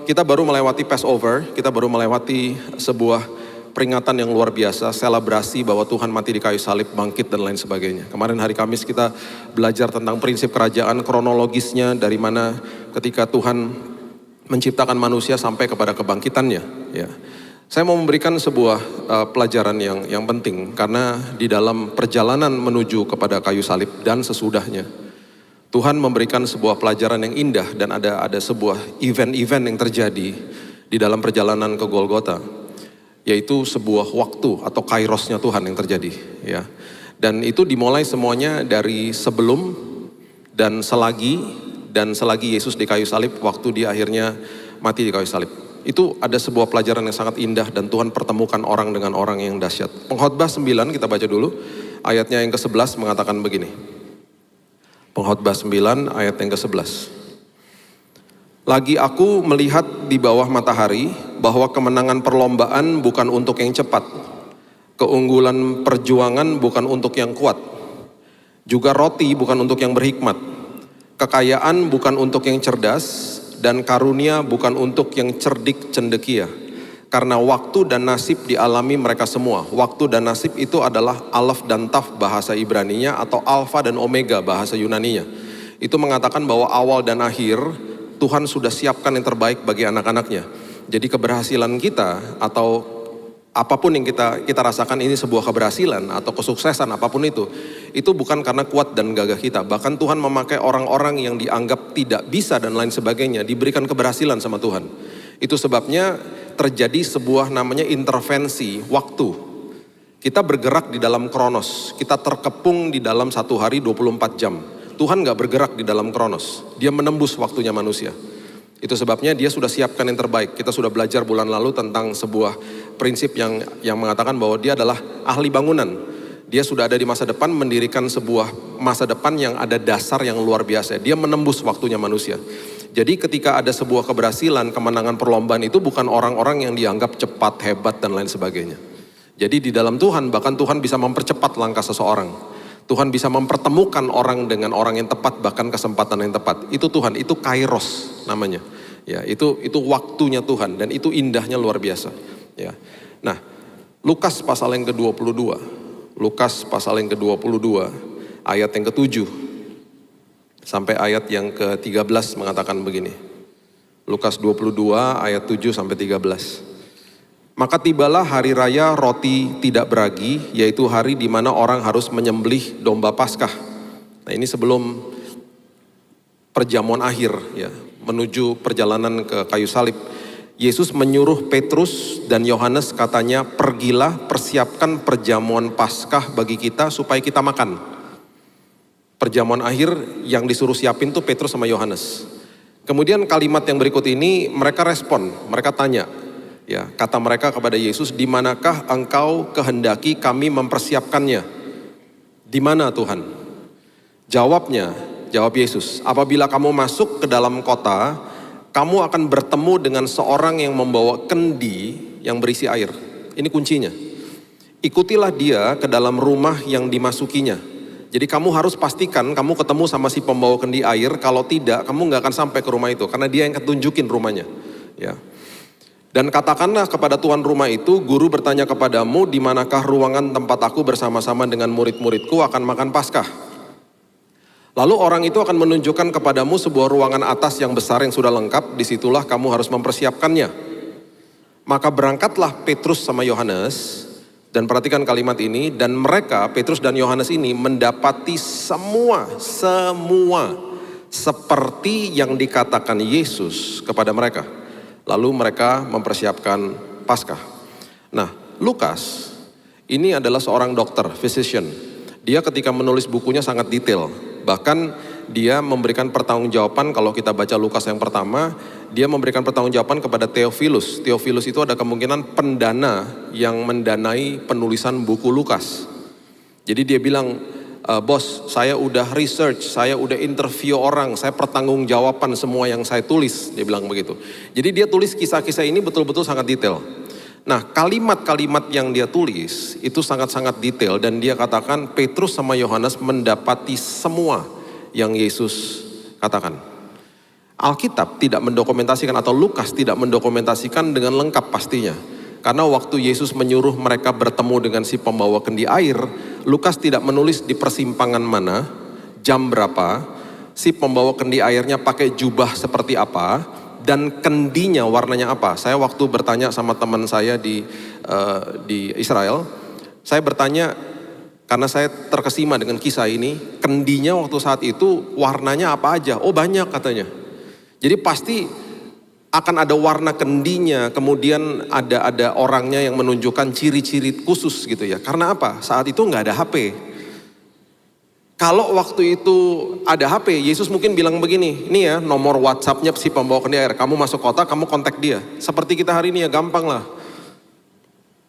kita baru melewati Passover, kita baru melewati sebuah peringatan yang luar biasa, selebrasi bahwa Tuhan mati di kayu salib, bangkit dan lain sebagainya. Kemarin hari Kamis kita belajar tentang prinsip kerajaan, kronologisnya dari mana ketika Tuhan menciptakan manusia sampai kepada kebangkitannya. Ya, saya mau memberikan sebuah pelajaran yang penting karena di dalam perjalanan menuju kepada kayu salib dan sesudahnya, Tuhan memberikan sebuah pelajaran yang indah dan ada sebuah event-event yang terjadi di dalam perjalanan ke Golgota, yaitu sebuah waktu atau kairosnya Tuhan yang terjadi. Ya, dan itu dimulai semuanya dari sebelum dan selagi Yesus di kayu salib, waktu dia akhirnya mati di kayu salib. Itu ada sebuah pelajaran yang sangat indah dan Tuhan pertemukan orang dengan orang yang dahsyat. Pengkhotbah 9 kita baca dulu, ayatnya yang ke-11 mengatakan begini. Pengkhotbah 9 ayat yang ke-11. Lagi aku melihat di bawah matahari bahwa kemenangan perlombaan bukan untuk yang cepat, keunggulan perjuangan bukan untuk yang kuat, juga roti bukan untuk yang berhikmat, kekayaan bukan untuk yang cerdas, dan karunia bukan untuk yang cerdik cendekia. Karena waktu dan nasib dialami mereka semua. Waktu dan nasib itu adalah alaf dan taf bahasa Ibraninya, atau alfa dan omega bahasa Yunaninya. Itu mengatakan bahwa awal dan akhir Tuhan sudah siapkan yang terbaik bagi anak-anaknya. Jadi keberhasilan kita atau apapun yang kita rasakan ini sebuah keberhasilan atau kesuksesan apapun itu bukan karena kuat dan gagah kita. Bahkan Tuhan memakai orang-orang yang dianggap tidak bisa dan lain sebagainya, diberikan keberhasilan sama Tuhan. Itu sebabnya terjadi sebuah namanya intervensi waktu. Kita bergerak di dalam kronos, kita terkepung di dalam satu hari 24 jam. Tuhan gak bergerak di dalam kronos, dia menembus waktunya manusia. Itu sebabnya dia sudah siapkan yang terbaik. Kita sudah belajar bulan lalu tentang sebuah prinsip yang mengatakan bahwa dia adalah ahli bangunan. Dia sudah ada di masa depan mendirikan sebuah masa depan yang ada dasar yang luar biasa. Dia menembus waktunya manusia. Jadi ketika ada sebuah keberhasilan, kemenangan perlombaan itu bukan orang-orang yang dianggap cepat, hebat dan lain sebagainya. Jadi di dalam Tuhan, bahkan Tuhan bisa mempercepat langkah seseorang. Tuhan bisa mempertemukan orang dengan orang yang tepat, bahkan kesempatan yang tepat. Itu Tuhan, itu kairos namanya. Ya, itu waktunya Tuhan dan itu indahnya luar biasa. Ya. Nah, Lukas pasal yang ke-22. Lukas pasal yang ke-22 ayat yang ke-7 sampai ayat yang ke-13 mengatakan begini. Lukas 22 ayat 7 sampai 13. Maka tibalah hari raya roti tidak beragi, yaitu hari di mana orang harus menyembelih domba Paskah. Nah, ini sebelum perjamuan akhir ya, menuju perjalanan ke kayu salib. Yesus menyuruh Petrus dan Yohanes, katanya, pergilah persiapkan perjamuan Paskah bagi kita supaya kita makan. Perjamuan akhir yang disuruh siapin tuh Petrus sama Yohanes. Kemudian kalimat yang berikut ini mereka respon, mereka tanya. Ya, kata mereka kepada Yesus, di manakah engkau kehendaki kami mempersiapkannya? Di mana Tuhan? Jawab Yesus, apabila kamu masuk ke dalam kota, kamu akan bertemu dengan seorang yang membawa kendi yang berisi air. Ini kuncinya. Ikutilah dia ke dalam rumah yang dimasukinya. Jadi kamu harus pastikan kamu ketemu sama si pembawa kendi air. Kalau tidak, kamu gak akan sampai ke rumah itu, karena dia yang ketunjukin rumahnya. Ya. Dan katakanlah kepada tuan rumah itu, guru bertanya kepadamu, di manakah ruangan tempat aku bersama-sama dengan murid-muridku akan makan Paskah? Lalu orang itu akan menunjukkan kepadamu sebuah ruangan atas yang besar yang sudah lengkap, disitulah kamu harus mempersiapkannya. Maka berangkatlah Petrus sama Yohanes, dan perhatikan kalimat ini, dan mereka, Petrus dan Yohanes ini mendapati semua seperti yang dikatakan Yesus kepada mereka. Lalu mereka mempersiapkan Paskah. Nah, Lukas ini adalah seorang dokter, physician. Dia ketika menulis bukunya sangat detail. Bahkan dia memberikan pertanggungjawaban, kalau kita baca Lukas yang pertama, dia memberikan pertanggungjawaban kepada Theophilus. Theophilus itu ada kemungkinan pendana yang mendanai penulisan buku Lukas. Jadi dia bilang, bos, saya udah research, saya udah interview orang, saya pertanggungjawaban semua yang saya tulis, dia bilang begitu. Jadi dia tulis kisah-kisah ini betul-betul sangat detail. Nah, kalimat-kalimat yang dia tulis itu sangat-sangat detail, dan dia katakan Petrus sama Yohanes mendapati semua yang Yesus katakan. Alkitab tidak mendokumentasikan, atau Lukas tidak mendokumentasikan dengan lengkap pastinya. Karena waktu Yesus menyuruh mereka bertemu dengan si pembawa kendi air, Lukas tidak menulis di persimpangan mana, jam berapa, si pembawa kendi airnya pakai jubah seperti apa, dan kendinya warnanya apa. Saya waktu bertanya sama teman saya di Israel, saya bertanya karena saya terkesima dengan kisah ini, kendinya waktu saat itu warnanya apa aja? Oh banyak katanya. Jadi pasti akan ada warna kendinya, kemudian ada orangnya yang menunjukkan ciri-ciri khusus gitu ya. Karena apa? Saat itu nggak ada HP. Kalau waktu itu ada HP, Yesus mungkin bilang begini, nih ya nomor WhatsApp-nya si pembawa kendi air, kamu masuk kota, kamu kontak dia. Seperti kita hari ini ya gampang lah.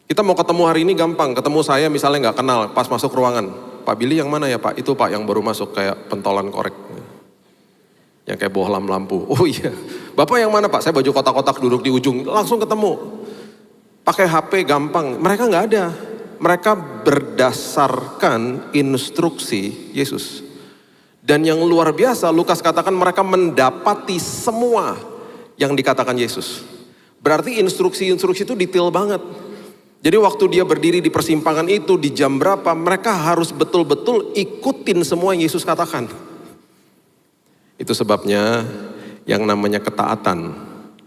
Kita mau ketemu hari ini gampang, ketemu saya misalnya nggak kenal, pas masuk ruangan. Pak Billy yang mana ya Pak? Itu Pak yang baru masuk kayak pentolan korek. Yang kayak bohlam lampu. Oh iya, Bapak yang mana Pak? Saya baju kotak-kotak duduk di ujung, langsung ketemu. Pakai HP gampang, mereka nggak ada. Mereka berdasarkan instruksi Yesus. Dan yang luar biasa, Lukas katakan mereka mendapati semua yang dikatakan Yesus. Berarti instruksi-instruksi itu detail banget. Jadi waktu dia berdiri di persimpangan itu, di jam berapa, mereka harus betul-betul ikutin semua yang Yesus katakan. Itu sebabnya yang namanya ketaatan,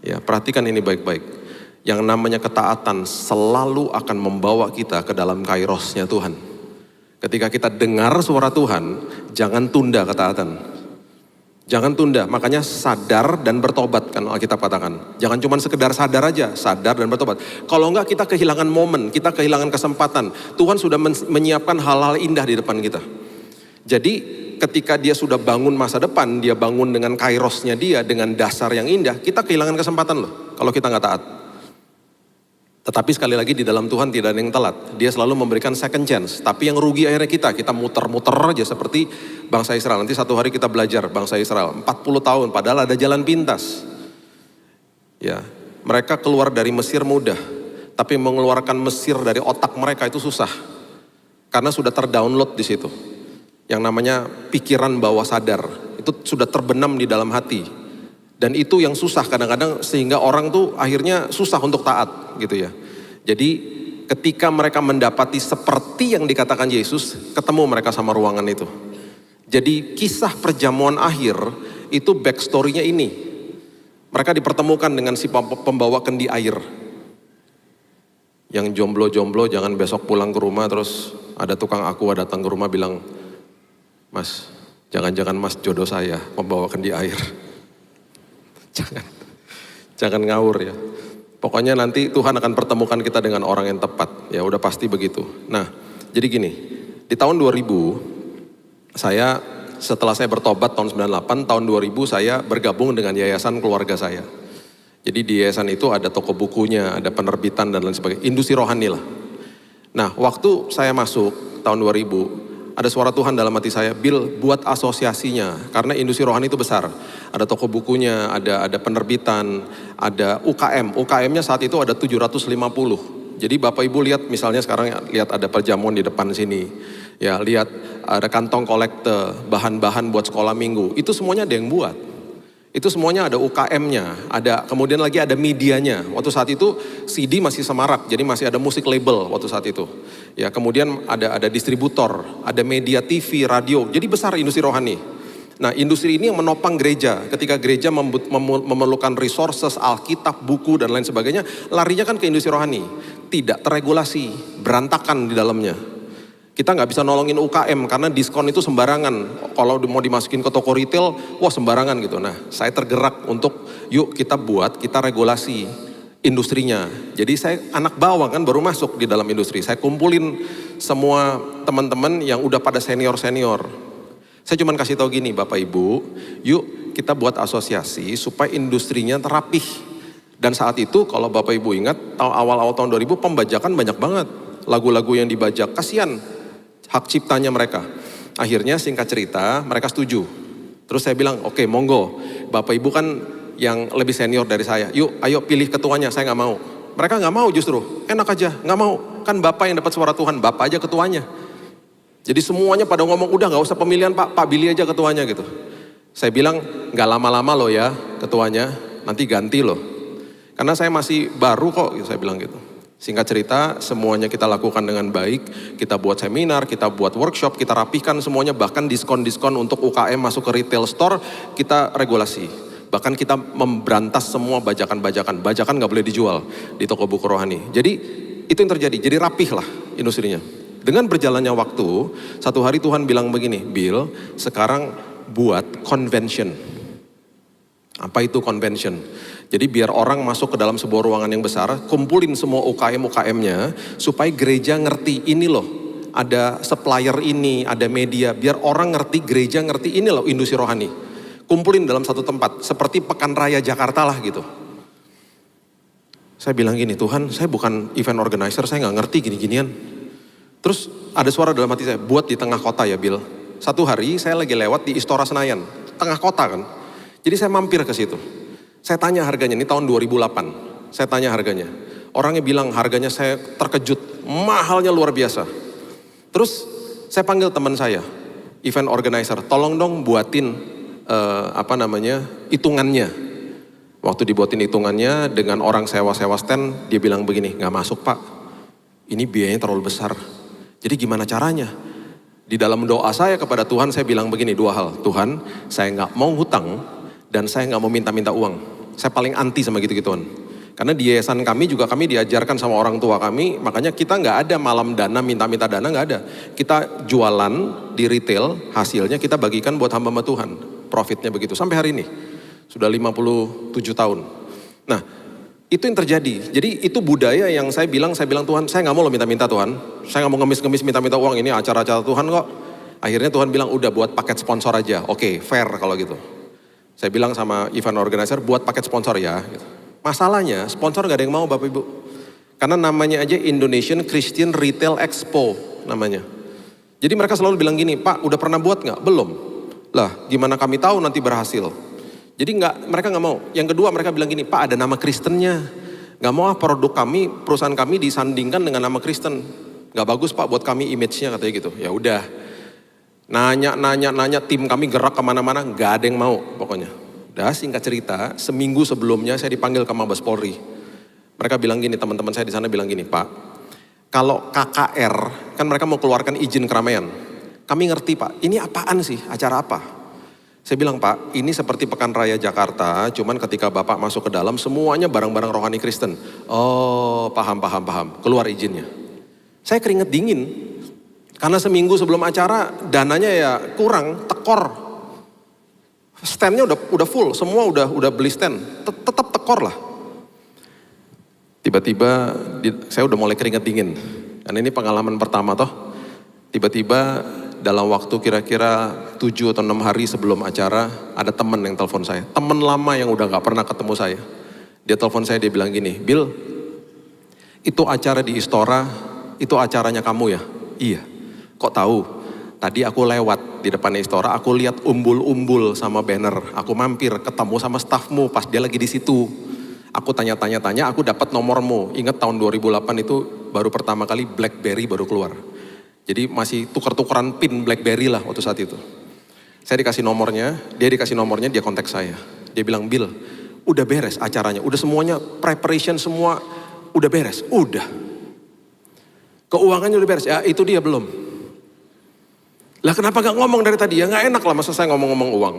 ya perhatikan ini baik-baik. Yang namanya ketaatan selalu akan membawa kita ke dalam kairosnya Tuhan. Ketika kita dengar suara Tuhan, jangan tunda ketaatan. Jangan tunda, makanya sadar dan bertobat kan Alkitab katakan. Jangan cuma sekedar sadar aja, sadar dan bertobat. Kalau enggak kita kehilangan momen, kita kehilangan kesempatan. Tuhan sudah menyiapkan hal-hal indah di depan kita. Jadi ketika dia sudah bangun masa depan, dia bangun dengan kairosnya dia, dengan dasar yang indah, kita kehilangan kesempatan loh kalau kita nggak taat. Tetapi sekali lagi di dalam Tuhan tidak ada yang telat. Dia selalu memberikan second chance. Tapi yang rugi akhirnya kita muter-muter aja seperti bangsa Israel. Nanti satu hari kita belajar bangsa Israel. 40 tahun padahal ada jalan pintas. Ya, mereka keluar dari Mesir mudah. Tapi mengeluarkan Mesir dari otak mereka itu susah. Karena sudah terdownload di situ. Yang namanya pikiran bawah sadar. Itu sudah terbenam di dalam hati. Dan itu yang susah kadang-kadang sehingga orang tuh akhirnya susah untuk taat gitu ya. Jadi ketika mereka mendapati seperti yang dikatakan Yesus, ketemu mereka sama ruangan itu. Jadi kisah perjamuan akhir itu backstory-nya ini. Mereka dipertemukan dengan si pembawa kendi air. Yang jomblo-jomblo jangan besok pulang ke rumah terus ada tukang aqua datang ke rumah bilang, Mas, jangan-jangan Mas jodoh saya pembawa kendi air. Jangan ngawur ya. Pokoknya nanti Tuhan akan pertemukan kita dengan orang yang tepat. Ya udah pasti begitu. Nah, jadi gini, di tahun 2000 setelah saya bertobat tahun 98, tahun 2000 saya bergabung dengan yayasan keluarga saya. Jadi di yayasan itu ada toko bukunya, ada penerbitan dan lain sebagainya, industri rohani lah. Nah, waktu saya masuk tahun 2000 ada suara Tuhan dalam hati saya, Bill buat asosiasinya, karena industri rohani itu besar. Ada toko bukunya, ada penerbitan, ada UKM. UKM-nya saat itu ada 750. Jadi Bapak Ibu lihat misalnya sekarang lihat ada perjamuan di depan sini. Ya, lihat ada kantong kolekte, bahan-bahan buat sekolah minggu. Itu semuanya ada yang buat. Itu semuanya ada UKM-nya, kemudian lagi ada medianya. Waktu saat itu CD masih semarak, jadi masih ada musik label waktu saat itu. Ya, kemudian ada distributor, ada media TV, radio. Jadi besar industri rohani. Nah, industri ini yang menopang gereja. Ketika gereja memerlukan resources, Alkitab, buku dan lain sebagainya, larinya kan ke industri rohani. Tidak terregulasi, berantakan di dalamnya. Kita nggak bisa nolongin UKM karena diskon itu sembarangan. Kalau mau dimasukin ke toko retail, wah sembarangan gitu. Nah, saya tergerak untuk yuk kita regulasi industrinya. Jadi saya anak bawang kan baru masuk di dalam industri. Saya kumpulin semua teman-teman yang udah pada senior-senior. Saya cuma kasih tahu gini, Bapak Ibu, yuk kita buat asosiasi supaya industrinya terapih. Dan saat itu kalau Bapak Ibu ingat, awal-awal tahun 2000 pembajakan banyak banget. Lagu-lagu yang dibajak, kasihan hak ciptanya mereka. Akhirnya singkat cerita mereka setuju. Terus saya bilang, oke, monggo. Bapak Ibu kan yang lebih senior dari saya. Yuk, ayo pilih ketuanya, saya gak mau. Mereka gak mau justru, enak aja, gak mau. Kan Bapak yang dapat suara Tuhan, Bapak aja ketuanya. Jadi semuanya pada ngomong, udah gak usah pemilihan Pak Billy aja ketuanya gitu. Saya bilang, gak lama-lama loh ya ketuanya, nanti ganti loh. Karena saya masih baru kok, gitu, saya bilang gitu. Singkat cerita, semuanya kita lakukan dengan baik. Kita buat seminar, kita buat workshop, kita rapihkan semuanya. Bahkan diskon-diskon untuk UKM masuk ke retail store, kita regulasi. Bahkan kita memberantas semua bajakan-bajakan. Bajakan nggak boleh dijual di toko buku rohani. Jadi itu yang terjadi. Jadi rapih lah industrinya. Dengan berjalannya waktu, satu hari Tuhan bilang begini, Bill, sekarang buat convention. Apa itu convention? Jadi biar orang masuk ke dalam sebuah ruangan yang besar, kumpulin semua UKM-UKM-nya, supaya gereja ngerti ini loh, ada supplier ini, ada media, biar orang ngerti, gereja ngerti ini loh industri rohani. Kumpulin dalam satu tempat, seperti Pekan Raya Jakarta lah gitu. Saya bilang gini, Tuhan saya bukan event organizer, saya nggak ngerti gini-ginian. Terus ada suara dalam hati saya, buat di tengah kota ya Bill. Satu hari saya lagi lewat di Istora Senayan, tengah kota kan. Jadi saya mampir ke situ. Saya tanya harganya, ini tahun 2008. Saya tanya harganya. Orangnya bilang harganya, saya terkejut, mahalnya luar biasa. Terus saya panggil teman saya, event organizer, tolong dong buatin hitungannya. Waktu dibuatin hitungannya dengan orang sewa-sewa stand, dia bilang begini, nggak masuk Pak, ini biayanya terlalu besar. Jadi gimana caranya? Di dalam doa saya kepada Tuhan, saya bilang begini, dua hal. Tuhan, saya nggak mau hutang dan saya nggak mau minta-minta uang. Saya paling anti sama gitu-gituan. Karena di yayasan kami juga kami diajarkan sama orang tua kami, makanya kita nggak ada malam dana, minta-minta dana, nggak ada. Kita jualan di retail, hasilnya kita bagikan buat hamba-hamba Tuhan. Profitnya begitu, sampai hari ini. Sudah 57 tahun. Nah, itu yang terjadi. Jadi itu budaya yang saya bilang Tuhan, saya nggak mau lo minta-minta Tuhan. Saya nggak mau ngemis-ngemis minta-minta uang, ini acara-acara Tuhan kok. Akhirnya Tuhan bilang udah buat paket sponsor aja. Oke, fair kalau gitu. Saya bilang sama event organizer buat paket sponsor ya. Gitu. Masalahnya sponsor gak ada yang mau Bapak Ibu. Karena namanya aja Indonesian Christian Retail Expo namanya. Jadi mereka selalu bilang gini, Pak udah pernah buat gak? Belum. Lah gimana kami tahu nanti berhasil. Jadi mereka nggak mau. Yang kedua mereka bilang gini, Pak ada nama Kristennya. Nggak mau produk kami, perusahaan kami disandingkan dengan nama Kristen. Nggak bagus Pak buat kami image-nya katanya gitu. Ya udah. Nanya, tim kami gerak kemana-mana, nggak ada yang mau pokoknya. Udah singkat cerita, seminggu sebelumnya saya dipanggil ke Mabes Polri. Mereka bilang gini, teman-teman saya di sana bilang gini, Pak, kalau KKR, kan mereka mau keluarkan izin keramaian. Kami ngerti Pak, ini apaan sih, acara apa? Saya bilang Pak, ini seperti Pekan Raya Jakarta, cuman ketika Bapak masuk ke dalam semuanya barang-barang rohani Kristen. Oh, paham. Keluar izinnya. Saya keringet dingin. Karena seminggu sebelum acara dananya ya kurang, tekor. Standnya udah full, semua udah beli stand. Tetap tekor lah. Tiba-tiba saya udah mulai keringet dingin. Karena ini pengalaman pertama toh. Tiba-tiba dalam waktu kira-kira 7 atau 6 hari sebelum acara, ada teman yang telepon saya. Teman lama yang udah gak pernah ketemu saya. Dia telepon saya, dia bilang gini, Bill, itu acara di Istora, itu acaranya kamu ya? Iya. Kok tahu? Tadi aku lewat di depan Istora, aku lihat umbul-umbul sama banner. Aku mampir, ketemu sama stafmu pas dia lagi di situ. Aku tanya-tanya, aku dapat nomormu. Ingat tahun 2008 itu baru pertama kali BlackBerry baru keluar. Jadi masih tuker-tukeran pin BlackBerry lah waktu saat itu. Saya dikasih nomornya, dia kontak saya. Dia bilang, Bill, udah beres acaranya, udah semuanya preparation semua udah beres, udah. Keuangannya udah beres, ya itu dia belum. Lah kenapa gak ngomong dari tadi? Ya gak enak lah masa saya ngomong-ngomong uang.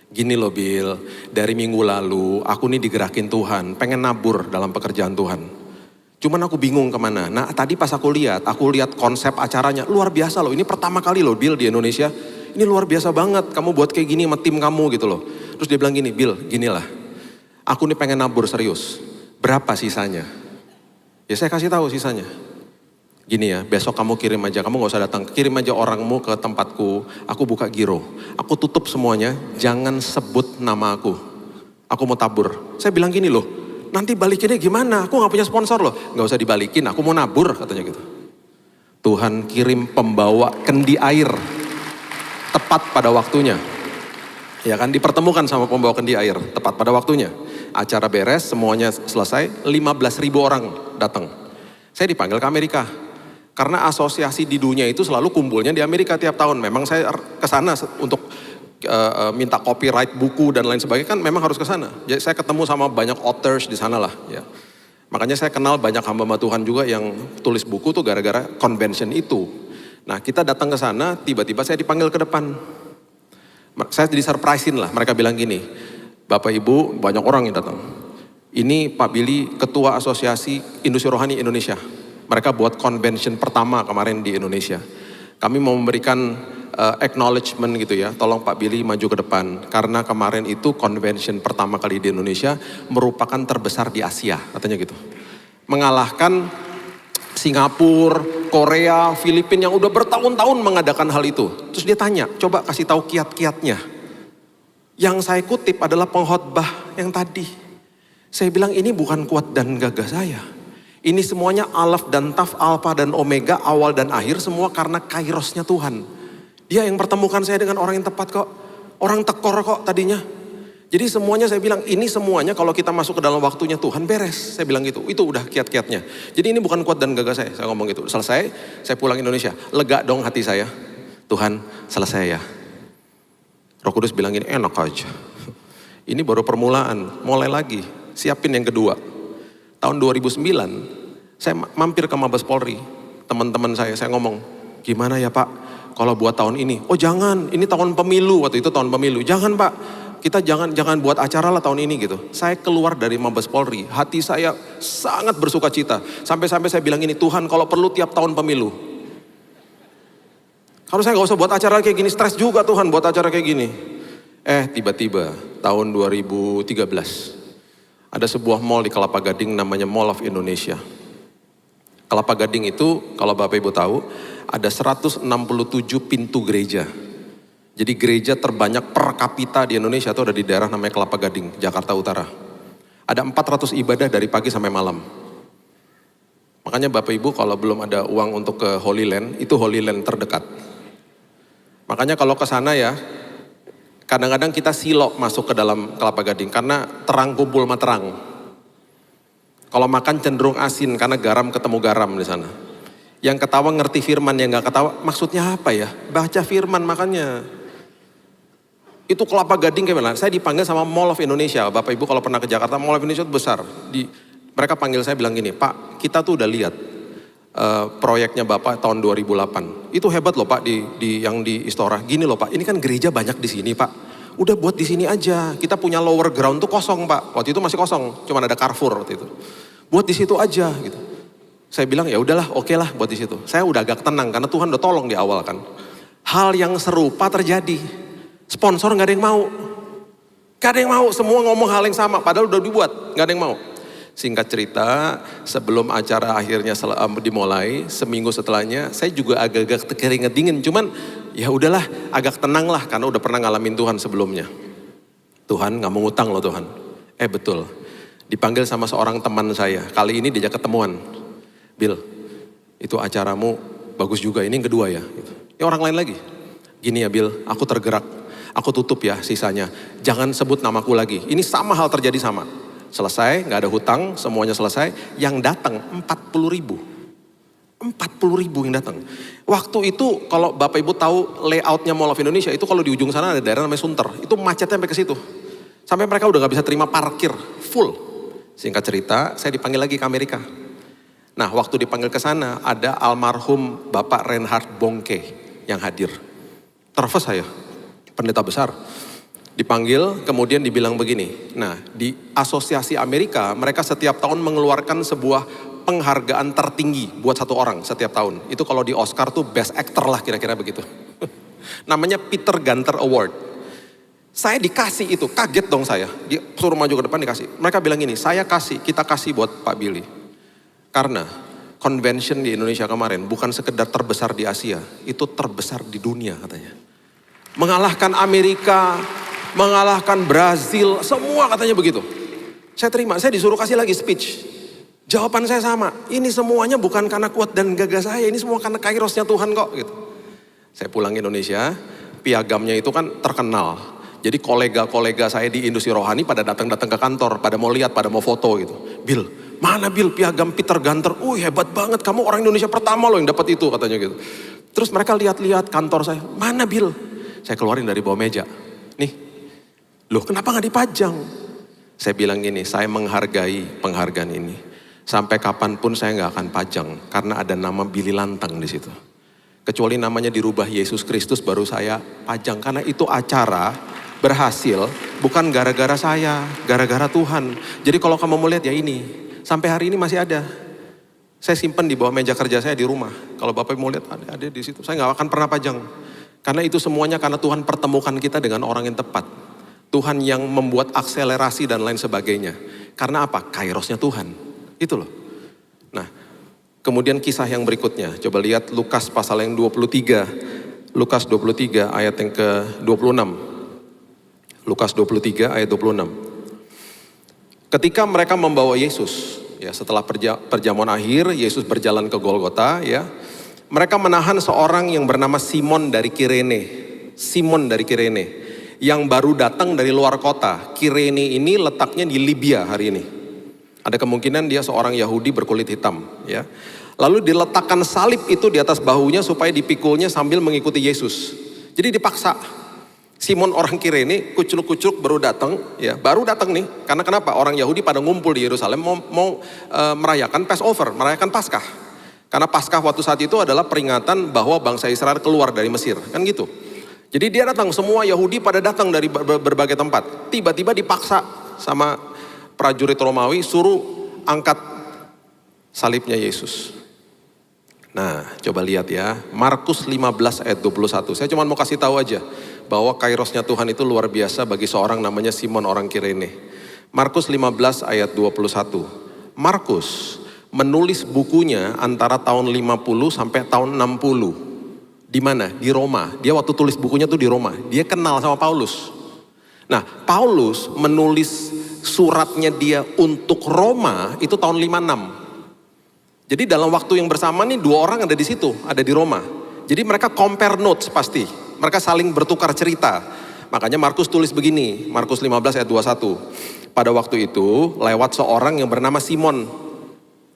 Gini loh Bill, dari minggu lalu aku nih digerakin Tuhan, pengen nabur dalam pekerjaan Tuhan. Cuman aku bingung kemana. Nah tadi pas aku lihat konsep acaranya luar biasa loh. Ini pertama kali loh Bill di Indonesia. Ini luar biasa banget. Kamu buat kayak gini sama tim kamu gitu loh. Terus dia bilang gini, Bill ginilah. Aku nih pengen nabur serius. Berapa sisanya? Ya saya kasih tahu sisanya. Gini ya, besok kamu kirim aja. Kamu gak usah datang. Kirim aja orangmu ke tempatku. Aku buka giro. Aku tutup semuanya. Jangan sebut nama aku. Aku mau tabur. Saya bilang gini loh. Nanti balikinnya gimana? Aku gak punya sponsor loh. Gak usah dibalikin, aku mau nabur katanya gitu. Tuhan kirim pembawa kendi air. Tepat pada waktunya. Ya kan, dipertemukan sama pembawa kendi air. Tepat pada waktunya. Acara beres, semuanya selesai. 15.000 orang datang. Saya dipanggil ke Amerika. Karena asosiasi di dunia itu selalu kumpulnya di Amerika tiap tahun. Memang saya kesana untuk minta copyright buku dan lain sebagainya kan memang harus ke sana. Jadi saya ketemu sama banyak authors di sana lah ya. Makanya saya kenal banyak hamba Tuhan juga yang tulis buku tuh gara-gara convention itu. Nah, kita datang ke sana, tiba-tiba saya dipanggil ke depan. Saya jadi surprisein lah, mereka bilang gini, Bapak Ibu, banyak orang yang datang. Ini Pak Billy, Ketua Asosiasi Industri Rohani Indonesia. Mereka buat convention pertama kemarin di Indonesia. Kami mau memberikan acknowledgement gitu ya, tolong Pak Billy maju ke depan. Karena kemarin itu convention pertama kali di Indonesia merupakan terbesar di Asia, katanya gitu. Mengalahkan Singapura, Korea, Filipina yang udah bertahun-tahun mengadakan hal itu. Terus dia tanya, coba kasih tahu kiat-kiatnya. Yang saya kutip adalah pengkhotbah yang tadi. Saya bilang ini bukan kuat dan gagah saya. Ini semuanya alaf dan taf, alfa dan omega, awal dan akhir, semua karena kairosnya Tuhan. Dia yang pertemukan saya dengan orang yang tepat kok. Orang tekor kok tadinya. Jadi semuanya saya bilang, ini semuanya kalau kita masuk ke dalam waktunya Tuhan beres. Saya bilang gitu, itu udah kiat-kiatnya. Jadi ini bukan kuat dan gagah saya ngomong gitu. Selesai, saya pulang Indonesia. Lega dong hati saya. Tuhan, selesai ya. Roh Kudus bilang ini enak aja. Ini baru permulaan, mulai lagi. Siapin yang kedua. Tahun 2009, saya mampir ke Mabes Polri. Teman-teman saya ngomong, gimana ya Pak, kalau buat tahun ini? Oh jangan, ini tahun pemilu, waktu itu tahun pemilu. Jangan Pak, kita jangan buat acara lah tahun ini gitu. Saya keluar dari Mabes Polri, hati saya sangat bersuka cita. Sampai-sampai saya bilang ini, Tuhan kalau perlu tiap tahun pemilu. Kalau saya gak usah buat acara kayak gini, stres juga Tuhan buat acara kayak gini. Tiba-tiba tahun 2013, ada sebuah mall di Kelapa Gading namanya Mall of Indonesia. Kelapa Gading itu kalau Bapak Ibu tahu ada 167 pintu gereja. Jadi gereja terbanyak per kapita di Indonesia itu ada di daerah namanya Kelapa Gading, Jakarta Utara. Ada 400 ibadah dari pagi sampai malam. Makanya Bapak Ibu kalau belum ada uang untuk ke Holy Land, itu Holy Land terdekat. Makanya kalau ke sana ya, kadang-kadang kita silok masuk ke dalam Kelapa Gading karena terang kumpul sama terang. Kalau makan cenderung asin karena garam ketemu garam di sana. Yang ketawa ngerti firman, yang gak ketawa maksudnya apa ya? Baca firman makanya. Itu Kelapa Gading kayak mana? Saya dipanggil sama Mall of Indonesia. Bapak Ibu kalau pernah ke Jakarta, Mall of Indonesia itu besar. Mereka panggil saya bilang gini, Pak kita tuh udah lihat proyeknya Bapak tahun 2008. Itu hebat loh Pak yang di Istora. Gini loh Pak, ini kan gereja banyak di sini Pak. Udah buat di sini aja. Kita punya lower ground tuh kosong Pak. Waktu itu masih kosong, cuma ada Carrefour waktu itu. Buat di situ aja gitu. Saya bilang ya udahlah, oke lah buat di situ. Saya udah agak tenang karena Tuhan udah tolong di awal kan. Hal yang serupa terjadi. Sponsor nggak ada yang mau. Gak ada yang mau, semua ngomong hal yang sama. Padahal udah dibuat, nggak ada yang mau. Singkat cerita, sebelum acara akhirnya dimulai, seminggu setelahnya, saya juga agak-agak keringet dingin. Cuman ya udahlah, agak tenang lah karena udah pernah ngalamin Tuhan sebelumnya. Tuhan nggak mau ngutang loh Tuhan. Betul. Dipanggil sama seorang teman saya. Kali ini diajak ketemuan. Bill, itu acaramu bagus juga. Ini yang kedua ya. Ya orang lain lagi. Gini ya Bill, aku tergerak. Aku tutup ya sisanya. Jangan sebut namaku lagi. Ini sama hal terjadi sama. Selesai, gak ada hutang, semuanya selesai. Yang datang 40.000. 40.000 yang datang. Waktu itu kalau Bapak Ibu tahu layoutnya Mall of Indonesia, itu kalau di ujung sana ada daerah namanya Sunter. Itu macetnya sampai ke situ. Sampai mereka udah gak bisa terima parkir, full. Singkat cerita, saya dipanggil lagi ke Amerika. Nah waktu dipanggil ke sana, ada almarhum Bapak Reinhard Bonnke yang hadir. Terus saya, pendeta besar. Dipanggil, kemudian dibilang begini. Nah, di Asosiasi Amerika, mereka setiap tahun mengeluarkan sebuah penghargaan tertinggi buat satu orang setiap tahun. Itu kalau di Oscar tuh Best Actor lah kira-kira begitu. Namanya Peter Gunter Award. Saya dikasih itu, kaget dong saya. Dia suruh maju ke depan dikasih. Mereka bilang gini, kita kasih buat Pak Billy. Karena convention di Indonesia kemarin bukan sekedar terbesar di Asia, itu terbesar di dunia katanya. Mengalahkan Amerika, mengalahkan Brazil, semua katanya begitu. Saya terima, saya disuruh kasih lagi speech. Jawaban saya sama, ini semuanya bukan karena kuat dan gagah saya, ini semua karena kairosnya Tuhan kok gitu. Saya pulang Indonesia, piagamnya itu kan terkenal. Jadi kolega-kolega saya di industri rohani pada datang-datang ke kantor, pada mau lihat, pada mau foto gitu. Bill, mana Bill piagam Peter Gunter? Hebat banget, kamu orang Indonesia pertama loh yang dapat itu katanya gitu. Terus mereka lihat-lihat kantor saya, mana Bill? Saya keluarin dari bawah meja. Nih, loh kenapa gak dipajang? Saya bilang gini, saya menghargai penghargaan ini. Sampai kapanpun saya gak akan pajang, karena ada nama Billy Lantang di situ. Kecuali namanya dirubah Yesus Kristus baru saya pajang, karena itu acara berhasil bukan gara-gara saya, gara-gara Tuhan. Jadi kalau kamu mau lihat ya ini, sampai hari ini masih ada. Saya simpen di bawah meja kerja saya di rumah. Kalau Bapak mau lihat ada di situ. Saya nggak akan pernah pajang. Karena itu semuanya karena Tuhan pertemukan kita dengan orang yang tepat. Tuhan yang membuat akselerasi dan lain sebagainya. Karena apa? Kairosnya Tuhan. Itu loh. Nah, kemudian kisah yang berikutnya. Coba lihat Lukas pasal yang 23. Lukas 23 ayat yang ke-26. Lukas 23 ayat 26. Ketika mereka membawa Yesus, ya setelah perjamuan akhir, Yesus berjalan ke Golgota, ya. Mereka menahan seorang yang bernama Simon dari Kirene. Simon dari Kirene. Yang baru datang dari luar kota. Kirene ini letaknya di Libya hari ini. Ada kemungkinan dia seorang Yahudi berkulit hitam, ya. Lalu diletakkan salib itu di atas bahunya supaya dipikulnya sambil mengikuti Yesus. Jadi dipaksa. Simon orang Kirene kucluk-kucluk baru datang, ya, baru datang nih. Karena kenapa? Orang Yahudi pada ngumpul di Yerusalem mau merayakan Passover, merayakan Paskah. Karena Paskah waktu saat itu adalah peringatan bahwa bangsa Israel keluar dari Mesir, kan gitu. Jadi dia datang, semua Yahudi pada datang dari berbagai tempat. Tiba-tiba dipaksa sama prajurit Romawi suruh angkat salibnya Yesus. Nah, coba lihat ya, Markus 15 ayat 21. Saya cuma mau kasih tahu aja bahwa kairosnya Tuhan itu luar biasa bagi seorang namanya Simon orang Kirene. Markus 15 ayat 21. Markus menulis bukunya antara tahun 50 sampai tahun 60. Di mana? Di Roma. Dia waktu tulis bukunya tuh di Roma. Dia kenal sama Paulus. Nah, Paulus menulis suratnya dia untuk Roma itu tahun 56. Jadi dalam waktu yang bersamaan nih dua orang ada di situ, ada di Roma. Jadi mereka compare notes pasti. Mereka saling bertukar cerita. Makanya Markus tulis begini, Markus 15 ayat 21. Pada waktu itu lewat seorang yang bernama Simon,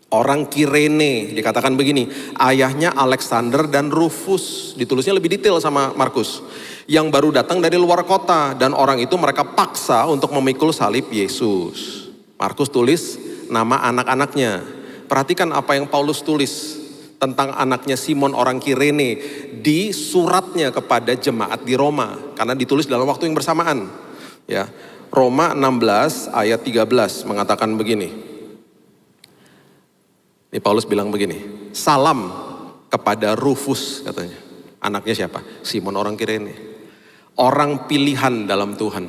orang Kirene, dikatakan begini, ayahnya Alexander dan Rufus. Ditulisnya lebih detail sama Markus. Yang baru datang dari luar kota dan orang itu mereka paksa untuk memikul salib Yesus. Markus tulis nama anak-anaknya. Perhatikan apa yang Paulus tulis tentang anaknya Simon orang Kirene di suratnya kepada jemaat di Roma. Karena ditulis dalam waktu yang bersamaan. Ya, Roma 16 ayat 13 mengatakan begini. Ini Paulus bilang begini. Salam kepada Rufus katanya. Anaknya siapa? Simon orang Kirene. Orang pilihan dalam Tuhan.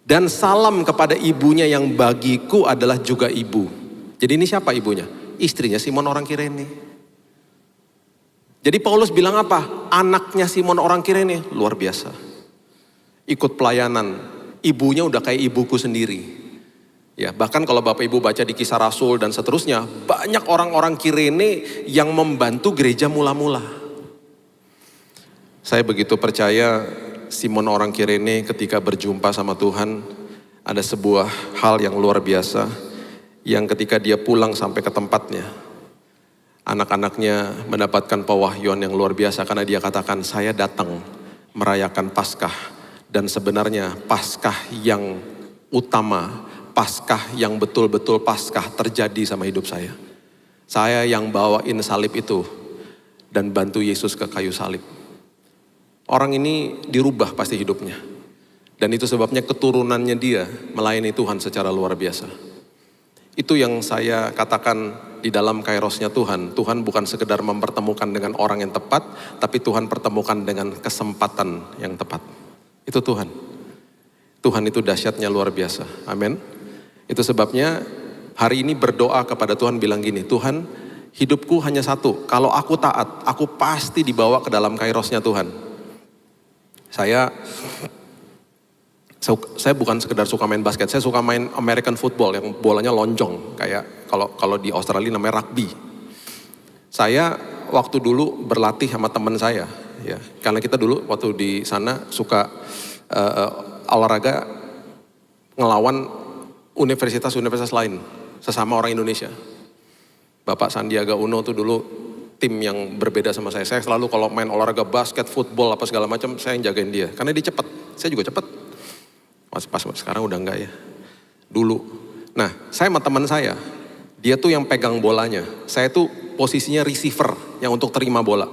Dan salam kepada ibunya yang bagiku adalah juga ibu. Jadi ini siapa ibunya? Istrinya Simon orang Kirene. Jadi Paulus bilang apa? Anaknya Simon orang Kirene luar biasa. Ikut pelayanan. Ibunya udah kayak ibuku sendiri. Ya, bahkan kalau Bapak Ibu baca di Kisah Rasul dan seterusnya, banyak orang-orang Kirene yang membantu gereja mula-mula. Saya begitu percaya Simon orang Kirene ketika berjumpa sama Tuhan, ada sebuah hal yang luar biasa. Yang ketika dia pulang sampai ke tempatnya, anak-anaknya mendapatkan pewahyuan yang luar biasa karena dia katakan, saya datang merayakan Paskah dan sebenarnya Paskah yang utama, Paskah yang betul-betul Paskah terjadi sama hidup saya. Saya yang bawain salib itu dan bantu Yesus ke kayu salib. Orang ini dirubah pasti hidupnya. Dan itu sebabnya keturunannya dia melayani Tuhan secara luar biasa. Itu yang saya katakan di dalam kairosnya Tuhan. Tuhan bukan sekedar mempertemukan dengan orang yang tepat, tapi Tuhan pertemukan dengan kesempatan yang tepat. Itu Tuhan. Tuhan itu dahsyatnya luar biasa. Amin. Itu sebabnya hari ini berdoa kepada Tuhan bilang gini, Tuhan hidupku hanya satu. Kalau aku taat, aku pasti dibawa ke dalam kairosnya Tuhan. Saya bukan sekedar suka main basket, saya suka main American football yang bolanya lonjong, kayak kalau di Australia namanya rugby. Saya waktu dulu berlatih sama teman saya, ya, karena kita dulu waktu di sana suka olahraga ngelawan universitas-universitas lain, sesama orang Indonesia. Bapak Sandiaga Uno tuh dulu tim yang berbeda sama saya. Saya selalu kalau main olahraga basket, football apa segala macam, saya yang jagain dia, karena dia cepat, saya juga cepat. Pas sekarang udah enggak ya. Dulu. Nah, saya sama teman saya, dia tuh yang pegang bolanya. Saya tuh posisinya receiver yang untuk terima bola.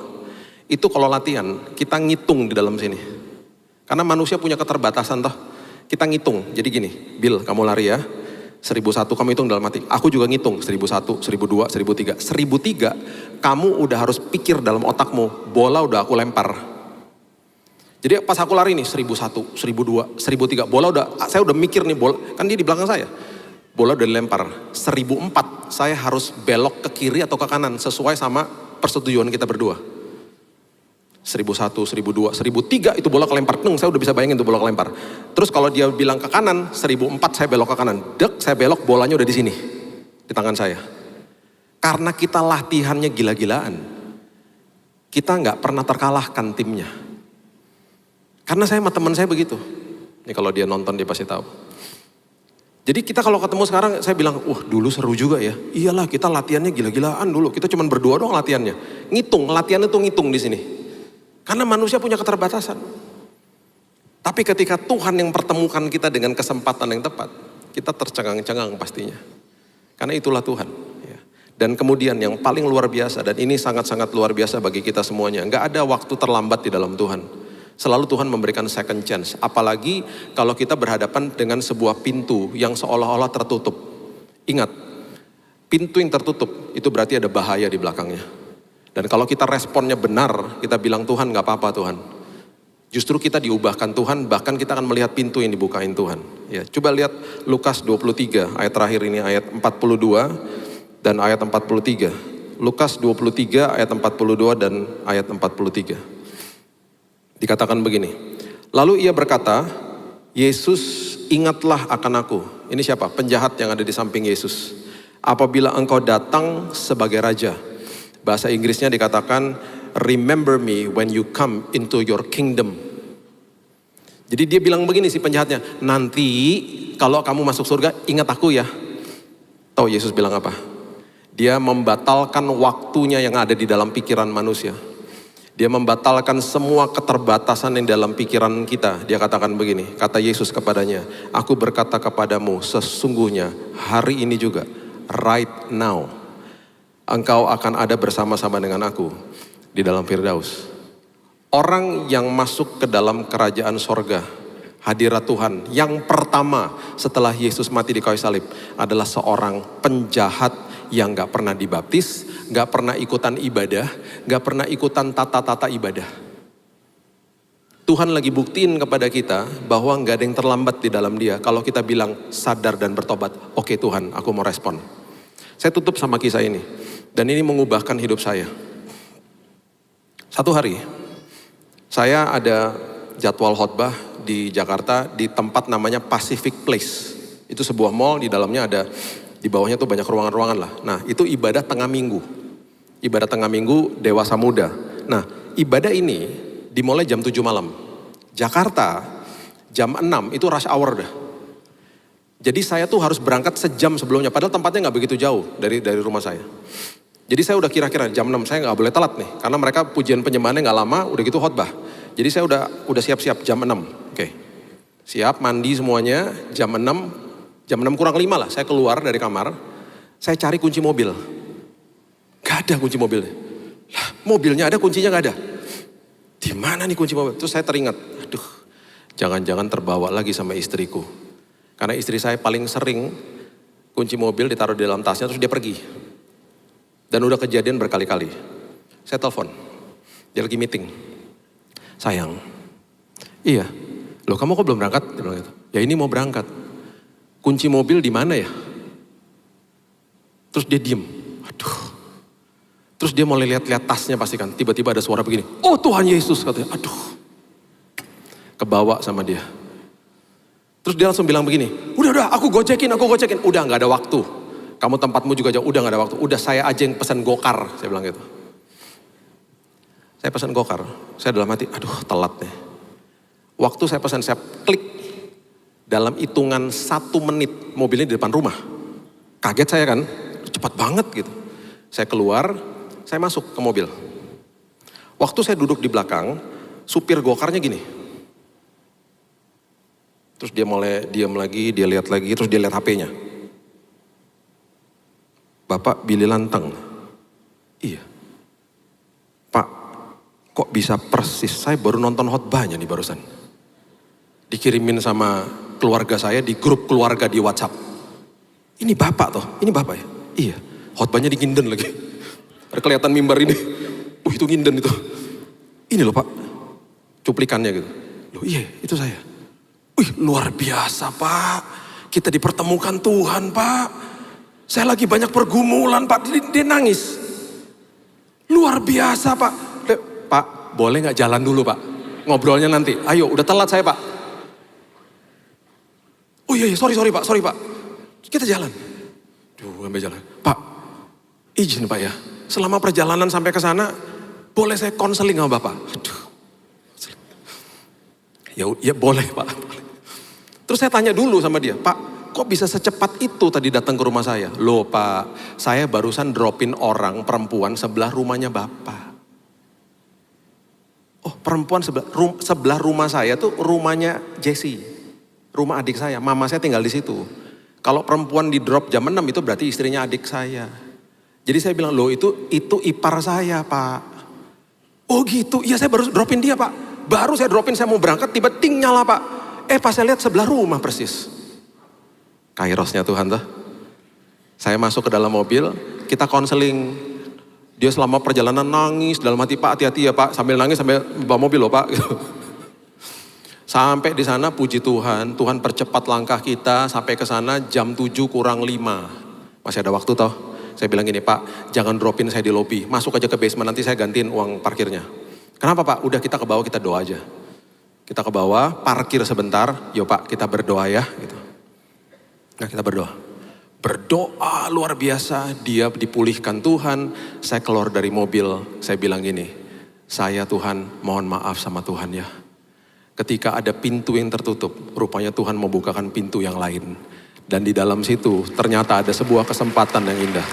Itu kalau latihan, kita ngitung di dalam sini. Karena manusia punya keterbatasan toh. Kita ngitung, jadi gini, Bill kamu lari ya. 1001 kamu hitung dalam hati. Aku juga ngitung 1001, 1002, 1003. 1003 kamu udah harus pikir dalam otakmu, bola udah aku lempar. Jadi pas aku lari nih 1001, 1002, 1003, bola udah, saya udah mikir nih bola, kan dia di belakang saya. Bola udah dilempar. 1004 saya harus belok ke kiri atau ke kanan sesuai sama persetujuan kita berdua. 1001, 1002, 1003 itu bola kelempar. Saya udah bisa bayangin tuh bola kelempar. Terus kalau dia bilang ke kanan, 1004 saya belok ke kanan. Dek, saya belok, bolanya udah di sini. Di tangan saya. Karena kita latihannya gila-gilaan. Kita nggak pernah terkalahkan timnya. Karena saya sama teman saya begitu. Ini kalau dia nonton dia pasti tahu. Jadi kita kalau ketemu sekarang saya bilang, dulu seru juga ya. Iyalah kita latihannya gila-gilaan dulu. Kita cuma berdua doang latihannya. Ngitung, latihannya tuh ngitung di sini. Karena manusia punya keterbatasan. Tapi ketika Tuhan yang pertemukan kita dengan kesempatan yang tepat, kita tercengang-cengang pastinya. Karena itulah Tuhan. Ya. Dan kemudian yang paling luar biasa, dan ini sangat-sangat luar biasa bagi kita semuanya. Nggak ada waktu terlambat di dalam Tuhan. Selalu Tuhan memberikan second chance. Apalagi kalau kita berhadapan dengan sebuah pintu yang seolah-olah tertutup. Ingat, pintu yang tertutup itu berarti ada bahaya di belakangnya. Dan kalau kita responnya benar, kita bilang Tuhan gak apa-apa Tuhan. Justru kita diubahkan Tuhan, bahkan kita akan melihat pintu yang dibukain Tuhan. Ya, coba lihat Lukas 23, ayat terakhir ini ayat 42 dan ayat 43. Lukas 23 ayat 42 dan ayat 43. Dikatakan begini, lalu ia berkata, Yesus ingatlah akan aku. Ini siapa? Penjahat yang ada di samping Yesus. Apabila engkau datang sebagai raja. Bahasa Inggrisnya dikatakan, remember me when you come into your kingdom. Jadi dia bilang begini si penjahatnya, nanti kalau kamu masuk surga ingat aku ya. Tahu Yesus bilang apa? Dia membatalkan waktunya yang ada di dalam pikiran manusia. Dia membatalkan semua keterbatasan yang dalam pikiran kita. Dia katakan begini, kata Yesus kepadanya, aku berkata kepadamu sesungguhnya hari ini juga, right now, engkau akan ada bersama-sama dengan aku di dalam Firdaus. Orang yang masuk ke dalam kerajaan sorga, hadirat Tuhan, yang pertama setelah Yesus mati di kayu salib adalah seorang penjahat yang gak pernah dibaptis, gak pernah ikutan ibadah, gak pernah ikutan tata-tata ibadah. Tuhan lagi buktiin kepada kita bahwa gak ada yang terlambat di dalam dia. Kalau kita bilang sadar dan bertobat, oke Tuhan aku mau respon. Saya tutup sama kisah ini. Dan ini mengubahkan hidup saya. Satu hari, saya ada jadwal khotbah di Jakarta di tempat namanya Pacific Place. Itu sebuah mall, di dalamnya ada, di bawahnya tuh banyak ruangan-ruangan lah. Nah itu ibadah tengah minggu. Ibadah tengah minggu dewasa muda. Nah ibadah ini dimulai jam 7 malam. Jakarta jam 6 itu rush hour dah. Jadi saya tuh harus berangkat sejam sebelumnya. Padahal tempatnya gak begitu jauh dari rumah saya. Jadi saya udah kira-kira jam 6 saya gak boleh telat nih. Karena mereka pujian penyembahannya gak lama, udah gitu khotbah. Jadi saya udah siap-siap jam 6. Oke. Siap, mandi semuanya, jam 6 kurang 5 lah. Saya keluar dari kamar, saya cari kunci mobil. Gak ada kunci mobilnya. Lah, mobilnya ada, kuncinya gak ada. Di mana nih kunci mobil? Terus saya teringat, aduh, jangan-jangan terbawa lagi sama istriku. Karena istri saya paling sering kunci mobil ditaruh di dalam tasnya terus dia pergi. Dan udah kejadian berkali-kali. Saya telepon, dia lagi meeting. Sayang, iya, loh kamu kok belum berangkat? Dia bilang gitu. Ya ini mau berangkat. Kunci mobil di mana ya? Terus dia diem. Aduh. Terus dia mulai lihat-lihat tasnya pasti kan. Tiba-tiba ada suara begini. Oh Tuhan Yesus katanya. Aduh. Kebawa sama dia. Terus dia langsung bilang begini. Udah aku gocekin. Udah gak ada waktu. Kamu tempatmu juga jauh. Udah gak ada waktu. Udah saya aja yang pesan gokar. Saya bilang gitu. Saya pesan gokar. Saya dalam hati. Aduh telat nih. Waktu saya pesan saya klik. Dalam hitungan 1 menit mobilnya di depan rumah. Kaget saya kan. Cepat banget gitu. Saya keluar. Saya masuk ke mobil. Waktu saya duduk di belakang, supir gokarnya gini. Terus dia mulai diam lagi, dia lihat lagi, terus dia lihat HP-nya. Bapak Billy Lantang. Iya. Pak, kok bisa persis? Saya baru nonton khotbahnya nih barusan. Dikirimin sama keluarga saya di grup keluarga di WhatsApp. Ini Bapak toh, ini Bapak ya? Iya, khotbahnya di Nginden lagi. Ada kelihatan mimbar ini. Itu Nginden itu. Ini loh Pak, cuplikannya gitu. Loh iya, itu saya. Luar biasa Pak. Kita dipertemukan Tuhan Pak. Saya lagi banyak pergumulan Pak. Dia nangis. Luar biasa Pak. Pak, boleh gak jalan dulu Pak? Ngobrolnya nanti. Ayo, udah telat saya Pak. Oh iya, sorry Pak. Kita jalan. Sampai jalan. Pak, izin Pak ya. Selama perjalanan sampai ke sana, boleh saya konseling sama Bapak? Aduh. Ya boleh Pak. Terus saya tanya dulu sama dia, Pak, kok bisa secepat itu tadi datang ke rumah saya? Loh Pak, saya barusan dropin orang perempuan sebelah rumahnya Bapak. Oh perempuan sebelah rumah saya tuh rumahnya Jessie. Rumah adik saya, mama saya tinggal di situ. Kalau perempuan di drop jam 6 itu berarti istrinya adik saya. Jadi saya bilang, loh itu ipar saya Pak. Oh gitu, iya saya baru dropin dia Pak. Baru saya dropin, saya mau berangkat, tiba ting nyala Pak. Pas saya lihat sebelah rumah persis. Kairosnya Tuhan tuh. Saya masuk ke dalam mobil, kita konseling. Dia selama perjalanan nangis, dalam hati Pak hati-hati ya Pak. Sambil nangis sambil bawa mobil loh Pak. Sampai di sana puji Tuhan, Tuhan percepat langkah kita sampai ke sana jam 7 kurang 5. Masih ada waktu toh. Saya bilang gini, Pak, jangan dropin saya di lobi. Masuk aja ke basement, nanti saya gantiin uang parkirnya. Kenapa Pak? Udah kita ke bawah, kita doa aja. Kita ke bawah, parkir sebentar. Yo Pak, kita berdoa ya. Gitu. Nah kita berdoa. Berdoa luar biasa, dia dipulihkan Tuhan. Saya keluar dari mobil, saya bilang gini, saya Tuhan mohon maaf sama Tuhan ya. Ketika ada pintu yang tertutup, rupanya Tuhan membukakan pintu yang lain. Dan di dalam situ ternyata ada sebuah kesempatan yang indah.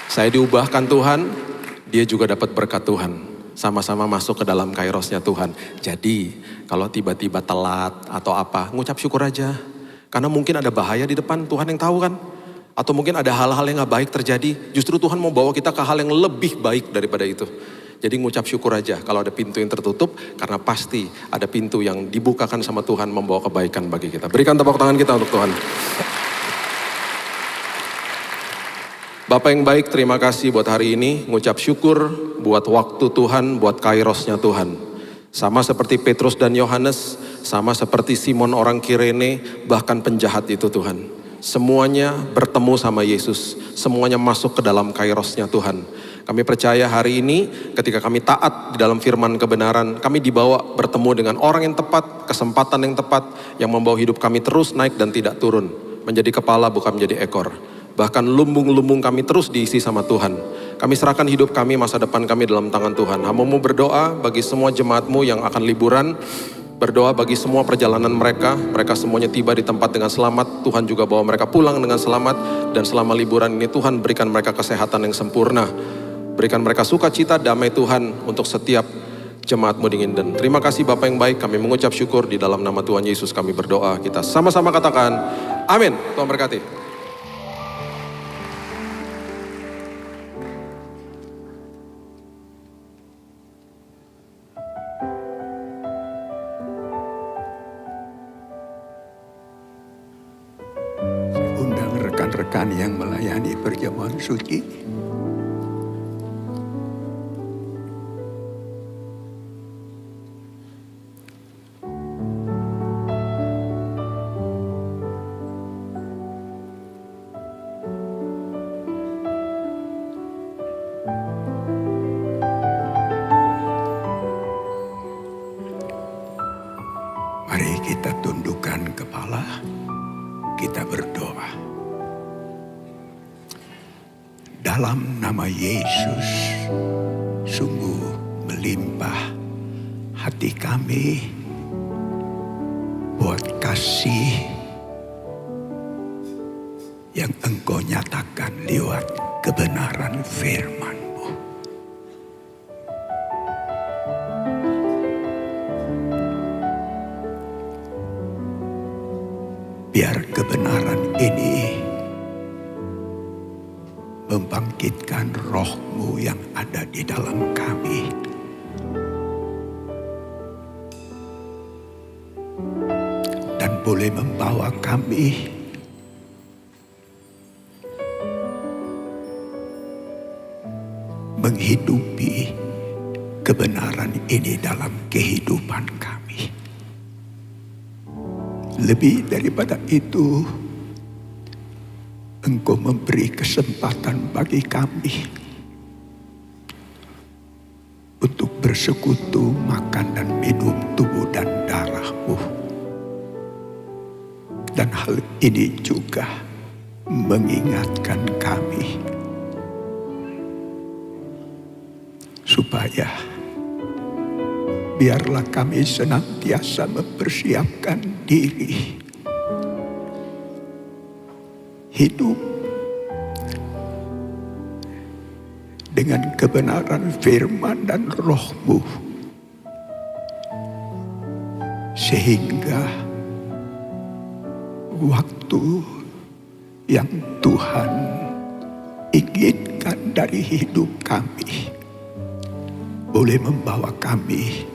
Saya diubahkan Tuhan, dia juga dapat berkat Tuhan. Sama-sama masuk ke dalam kairosnya Tuhan. Jadi kalau tiba-tiba telat atau apa, ngucap syukur aja. Karena mungkin ada bahaya di depan, Tuhan yang tahu kan. Atau mungkin ada hal-hal yang gak baik terjadi. Justru Tuhan mau bawa kita ke hal yang lebih baik daripada itu. Jadi ngucap syukur aja kalau ada pintu yang tertutup. Karena pasti ada pintu yang dibukakan sama Tuhan membawa kebaikan bagi kita. Berikan tepuk tangan kita untuk Tuhan. Bapak yang baik, terima kasih buat hari ini. Ngucap syukur buat waktu Tuhan, buat kairosnya Tuhan. Sama seperti Petrus dan Yohanes, sama seperti Simon orang Kirene, bahkan penjahat itu Tuhan. Semuanya bertemu sama Yesus, semuanya masuk ke dalam kairosnya Tuhan. Kami percaya hari ini ketika kami taat di dalam firman kebenaran, kami dibawa bertemu dengan orang yang tepat, kesempatan yang tepat, yang membawa hidup kami terus naik dan tidak turun. Menjadi kepala bukan menjadi ekor. Bahkan lumbung-lumbung kami terus diisi sama Tuhan. Kami serahkan hidup kami, masa depan kami dalam tangan Tuhan. Hamba-Mu berdoa bagi semua jemaat-Mu yang akan liburan. Berdoa bagi semua perjalanan mereka. Mereka semuanya tiba di tempat dengan selamat. Tuhan juga bawa mereka pulang dengan selamat. Dan selama liburan ini Tuhan berikan mereka kesehatan yang sempurna. Berikan mereka sukacita, damai Tuhan untuk setiap jemaat-Mu di Nginden. Terima kasih Bapak yang baik, kami mengucap syukur di dalam nama Tuhan Yesus kami berdoa. Kita sama-sama katakan, amin. Tuhan berkati. Undang rekan-rekan yang melayani perjamuan suci. Mari kita tundukkan kepala, kita berdoa. Dalam nama Yesus, sungguh melimpah hati kami buat kasih yang Engkau nyatakan lewat kebenaran firman-Mu. Biar kebenaran ini membangkitkan roh-Mu yang ada di dalam kami. boleh membawa kami menghidupi kebenaran ini dalam kehidupan kami. Lebih daripada itu, Engkau memberi kesempatan bagi kami untuk bersekutu, makan dan minum tubuh dan darah-Mu. Dan hal ini juga mengingatkan kami supaya biarlah kami senantiasa mempersiapkan diri hidup dengan kebenaran firman dan roh-Mu, sehingga waktu yang Tuhan inginkan dari hidup kami boleh membawa kami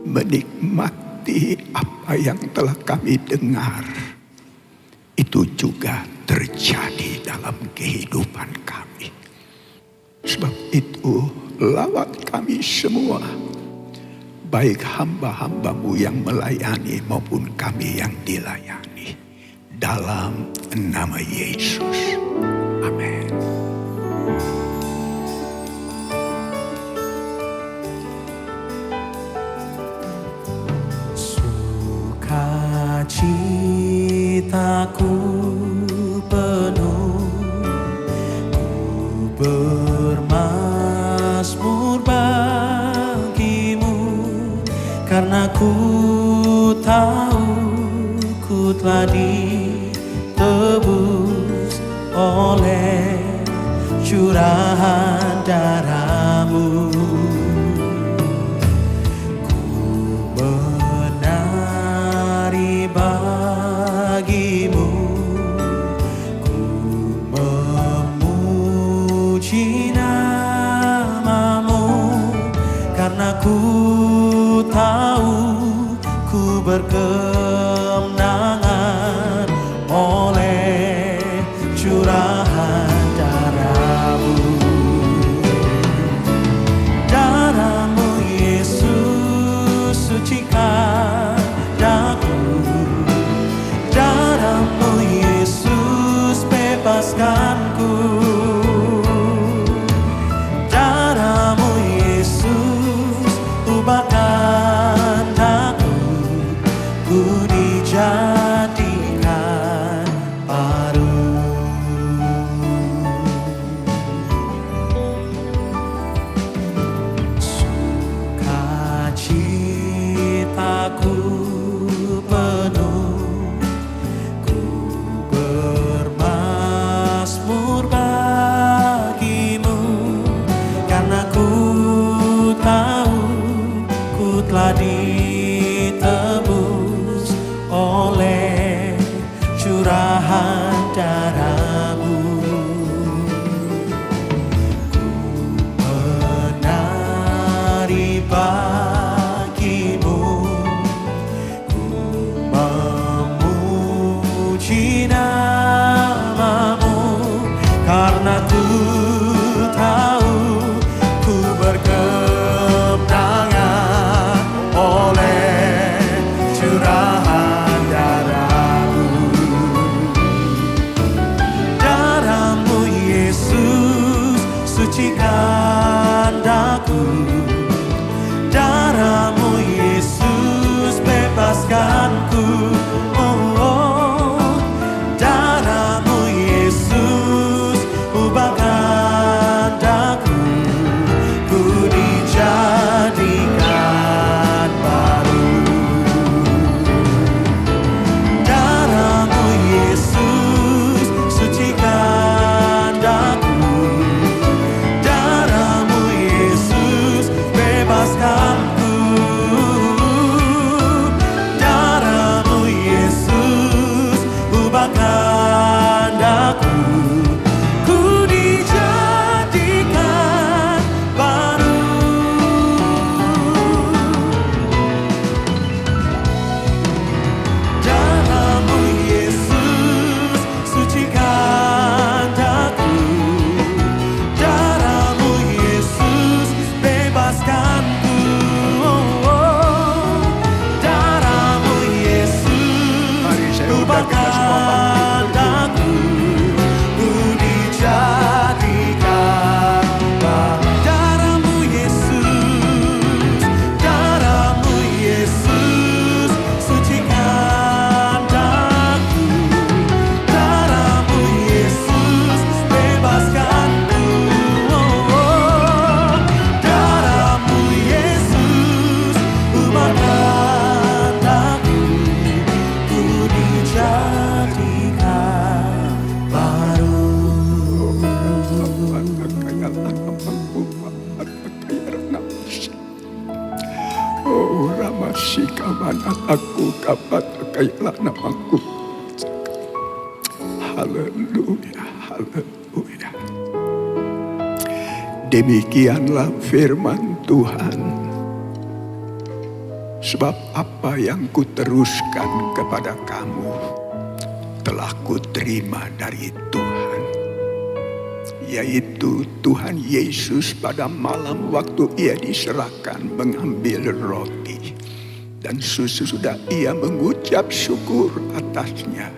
menikmati apa yang telah kami dengar. Itu juga terjadi dalam kehidupan kami. Sebab itu lawat kami semua, baik hamba-hamba-Mu yang melayani maupun kami yang dilayani, dalam nama Yesus. Amin. Sukacitaku penuh, ku bermazmur bagi-Mu, karena ku tahu ku telah ditebus oleh curahan darah-Mu. Bagi-Mu ku memuji nama-Mu, karena ku tahu ku berkemenangan oleh curahan darah-Mu. Darah-Mu Yesus sucikan daku, darah-Mu Yesus bebaskanku, darah-Mu Yesus ubahkan aku, ku dijadikan baru. Sukacitaku penuh, bermazmur bagi-Mu, karena ku tahu ku telah ditebus oleh curahan darah-Mu. Ku menari bagi-Mu, ku memuji nama-Mu, karena ku tahu ku berkemenangan oleh kamana aku kapat kayalah namaku. Haleluya, haleluya. Demikianlah firman Tuhan. Sebab apa yang kuteruskan kepada kamu telah kuterima dari Tuhan. Yaitu Tuhan Yesus pada malam waktu ia diserahkan mengambil roti. Dan sesudah ia mengucap syukur atasnya,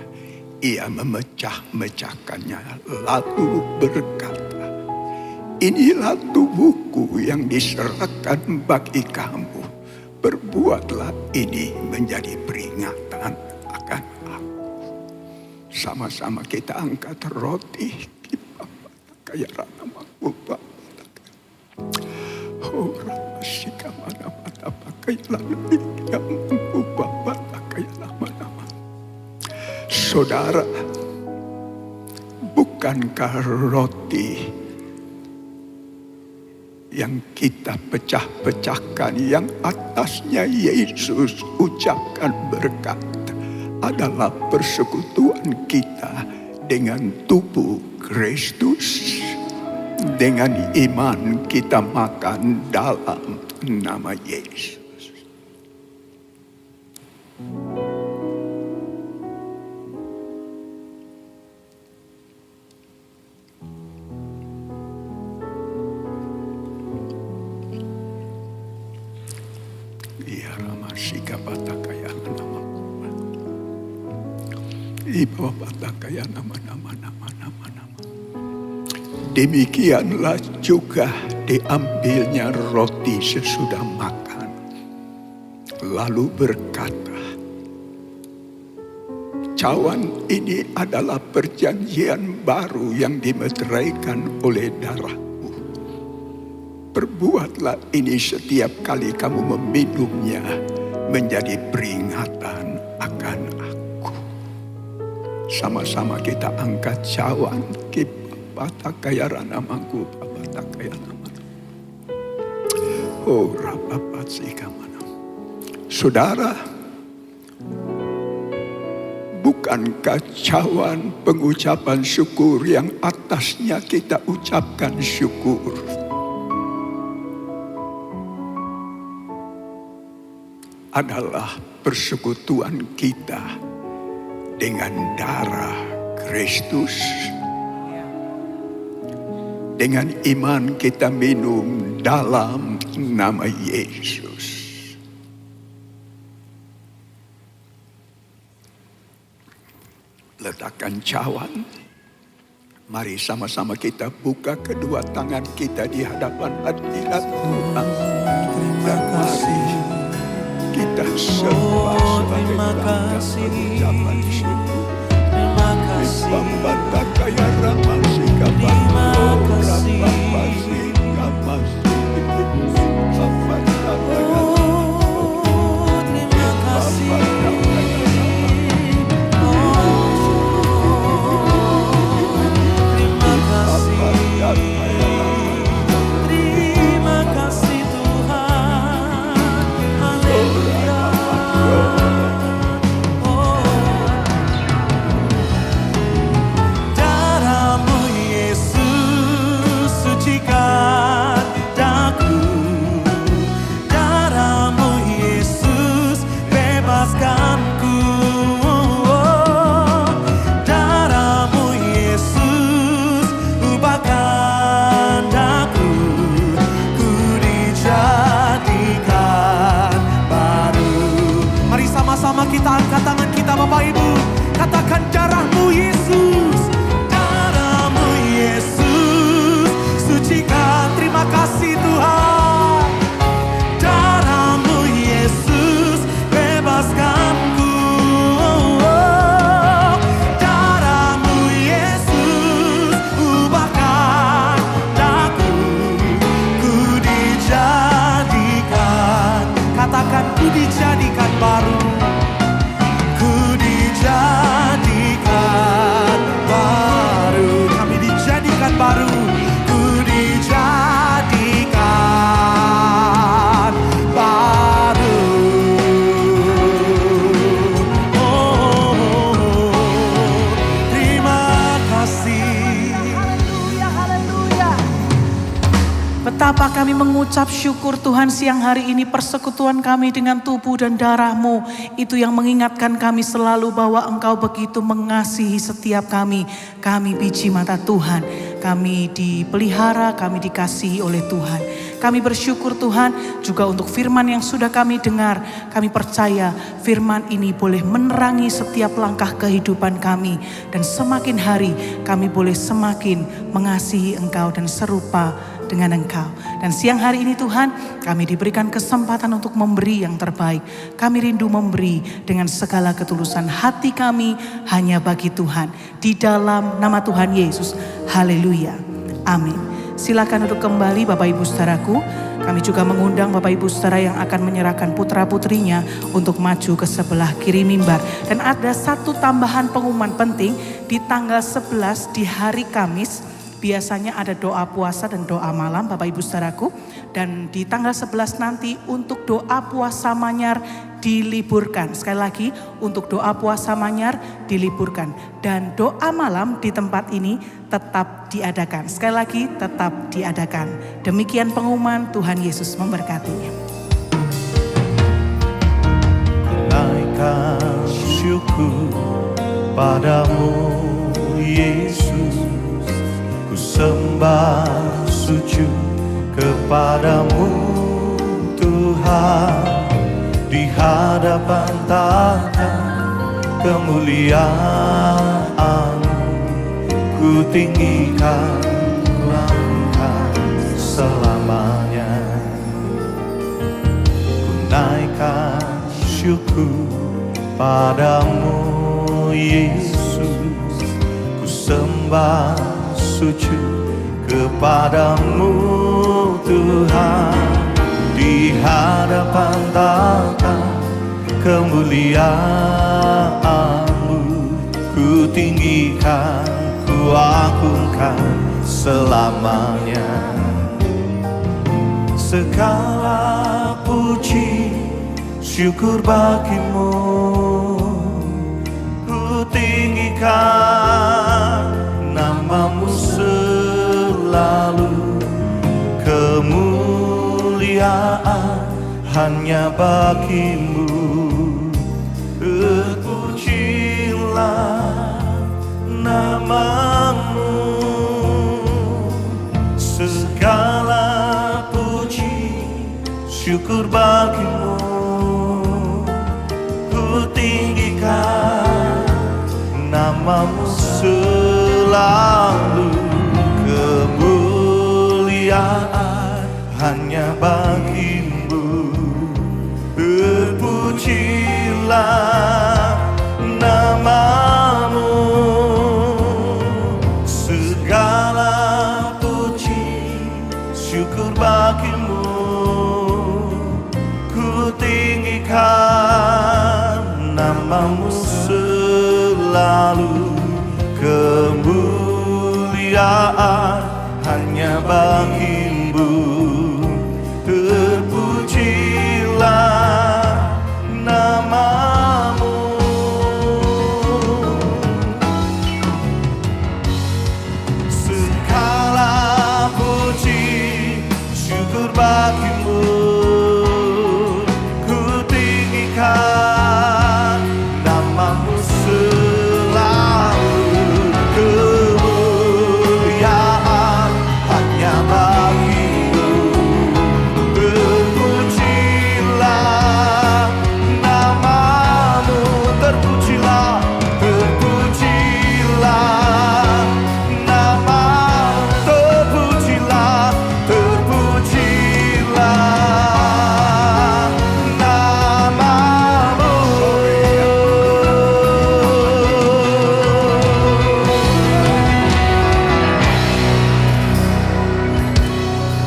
ia memecah-mecahkannya lalu berkata, inilah tubuhku yang diserahkan bagi kamu. Berbuatlah ini menjadi peringatan akan aku. Sama-sama kita angkat roti. Kaya namaku Bapak. Oh ramasika mana mata pakai lalu yang mampu Bapak kaya nama-nama. Saudara, bukankah roti yang kita pecah-pecahkan yang atasnya Yesus ucapkan berkat adalah persekutuan kita dengan tubuh Kristus. Dengan iman kita makan dalam nama Yesus. Ya ramasika patakaya nama. Ibawa patakaya nama. Demikianlah juga diambilnya roti sesudah makan. Lalu berkata, cawan ini adalah perjanjian baru yang dimeteraikan oleh darahku. Perbuatlah ini setiap kali kamu meminumnya menjadi peringatan akan aku. Sama-sama kita angkat cawan kita. Patakaya namaku, patakaya nama. Oh rapapasika mana. Saudara, bukankah cawan pengucapan syukur yang atasnya kita ucapkan syukur adalah persekutuan kita dengan darah Kristus? Dengan iman kita minum dalam nama Yesus. Letakkan cawan. Mari sama-sama kita buka kedua tangan kita di hadapan hadirat Tuhan. Dan mari kita sembah sebagai tanda pengucapan syukur. Terima kasih. Darahmu mengucap syukur Tuhan siang hari ini persekutuan kami dengan tubuh dan darah-Mu. Itu yang mengingatkan kami selalu bahwa Engkau begitu mengasihi setiap kami. Kami biji mata Tuhan. Kami dipelihara, kami dikasihi oleh Tuhan. Kami bersyukur Tuhan juga untuk firman yang sudah kami dengar. Kami percaya firman ini boleh menerangi setiap langkah kehidupan kami. Dan semakin hari kami boleh semakin mengasihi Engkau dan serupa dengan Engkau. Dan siang hari ini Tuhan, kami diberikan kesempatan untuk memberi yang terbaik. Kami rindu memberi dengan segala ketulusan hati kami hanya bagi Tuhan. Di dalam nama Tuhan Yesus. Haleluya. Amin. Silakan duduk kembali Bapak Ibu Saudaraku. Kami juga mengundang Bapak Ibu Saudara yang akan menyerahkan putra-putrinya untuk maju ke sebelah kiri mimbar. Dan ada satu tambahan pengumuman penting di tanggal 11 di hari Kamis. Biasanya ada doa puasa dan doa malam Bapak Ibu Saudaraku. Dan di tanggal 11 nanti untuk doa puasa Manyar diliburkan. Sekali lagi untuk doa puasa Manyar diliburkan. Dan doa malam di tempat ini tetap diadakan. Sekali lagi tetap diadakan. Demikian pengumuman, Tuhan Yesus memberkati. Naikkan syukur padamu Yesus, ku sembah sujud kepadamu Tuhan, di hadapan tahta kemuliaan ku tinggikan, ku angkat selamanya. Ku naikkan syukur padamu Yesus, ku sembah sujud kepadamu Tuhan, di hadapan tahta kemuliaan-Mu ku tinggikan, ku agungkan selamanya. Segala puji syukur bagimu ku tinggikan, nama-Mu selalu, kemuliaan hanya bagimu. Terpujilah nama-Mu, segala puji syukur bagimu ku tinggikan, nama-Mu selalu, kemuliaan hanya bagimu. Terpujilah nama-Mu, segala puji syukur bagimu ku tinggikan, nama-Mu selalu, kemuliaan hanya bagimu. Terpujilah nama-Mu, segala puji syukur bagimu ku tinggikan, nama-Mu selalu, kemuliaan hanya bagimu. Terpujilah nama-Mu, terpujilah, terpujilah nama-Mu, terpujilah, terpujilah nama-Mu.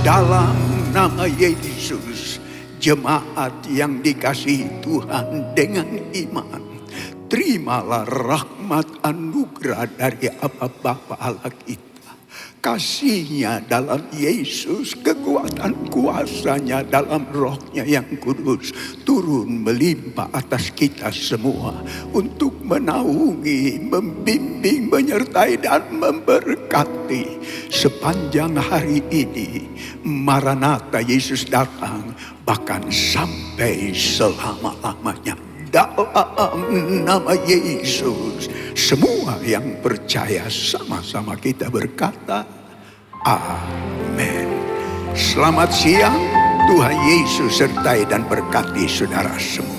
Dalam nama Yesus, jemaat yang dikasihi Tuhan dengan iman, terimalah rahmat anugerah dari Allah Bapa Allah kita, kasihnya dalam Yesus, kekuatan kuasanya dalam rohnya yang kudus turun melimpah atas kita semua untuk menaungi, membimbing, menyertai dan memberkati sepanjang hari ini. Maranatha, Yesus datang bahkan sampai selama-lamanya. Dalam nama Yesus, semua yang percaya sama-sama kita berkata amin. Selamat siang, Tuhan Yesus sertai dan berkati saudara semua.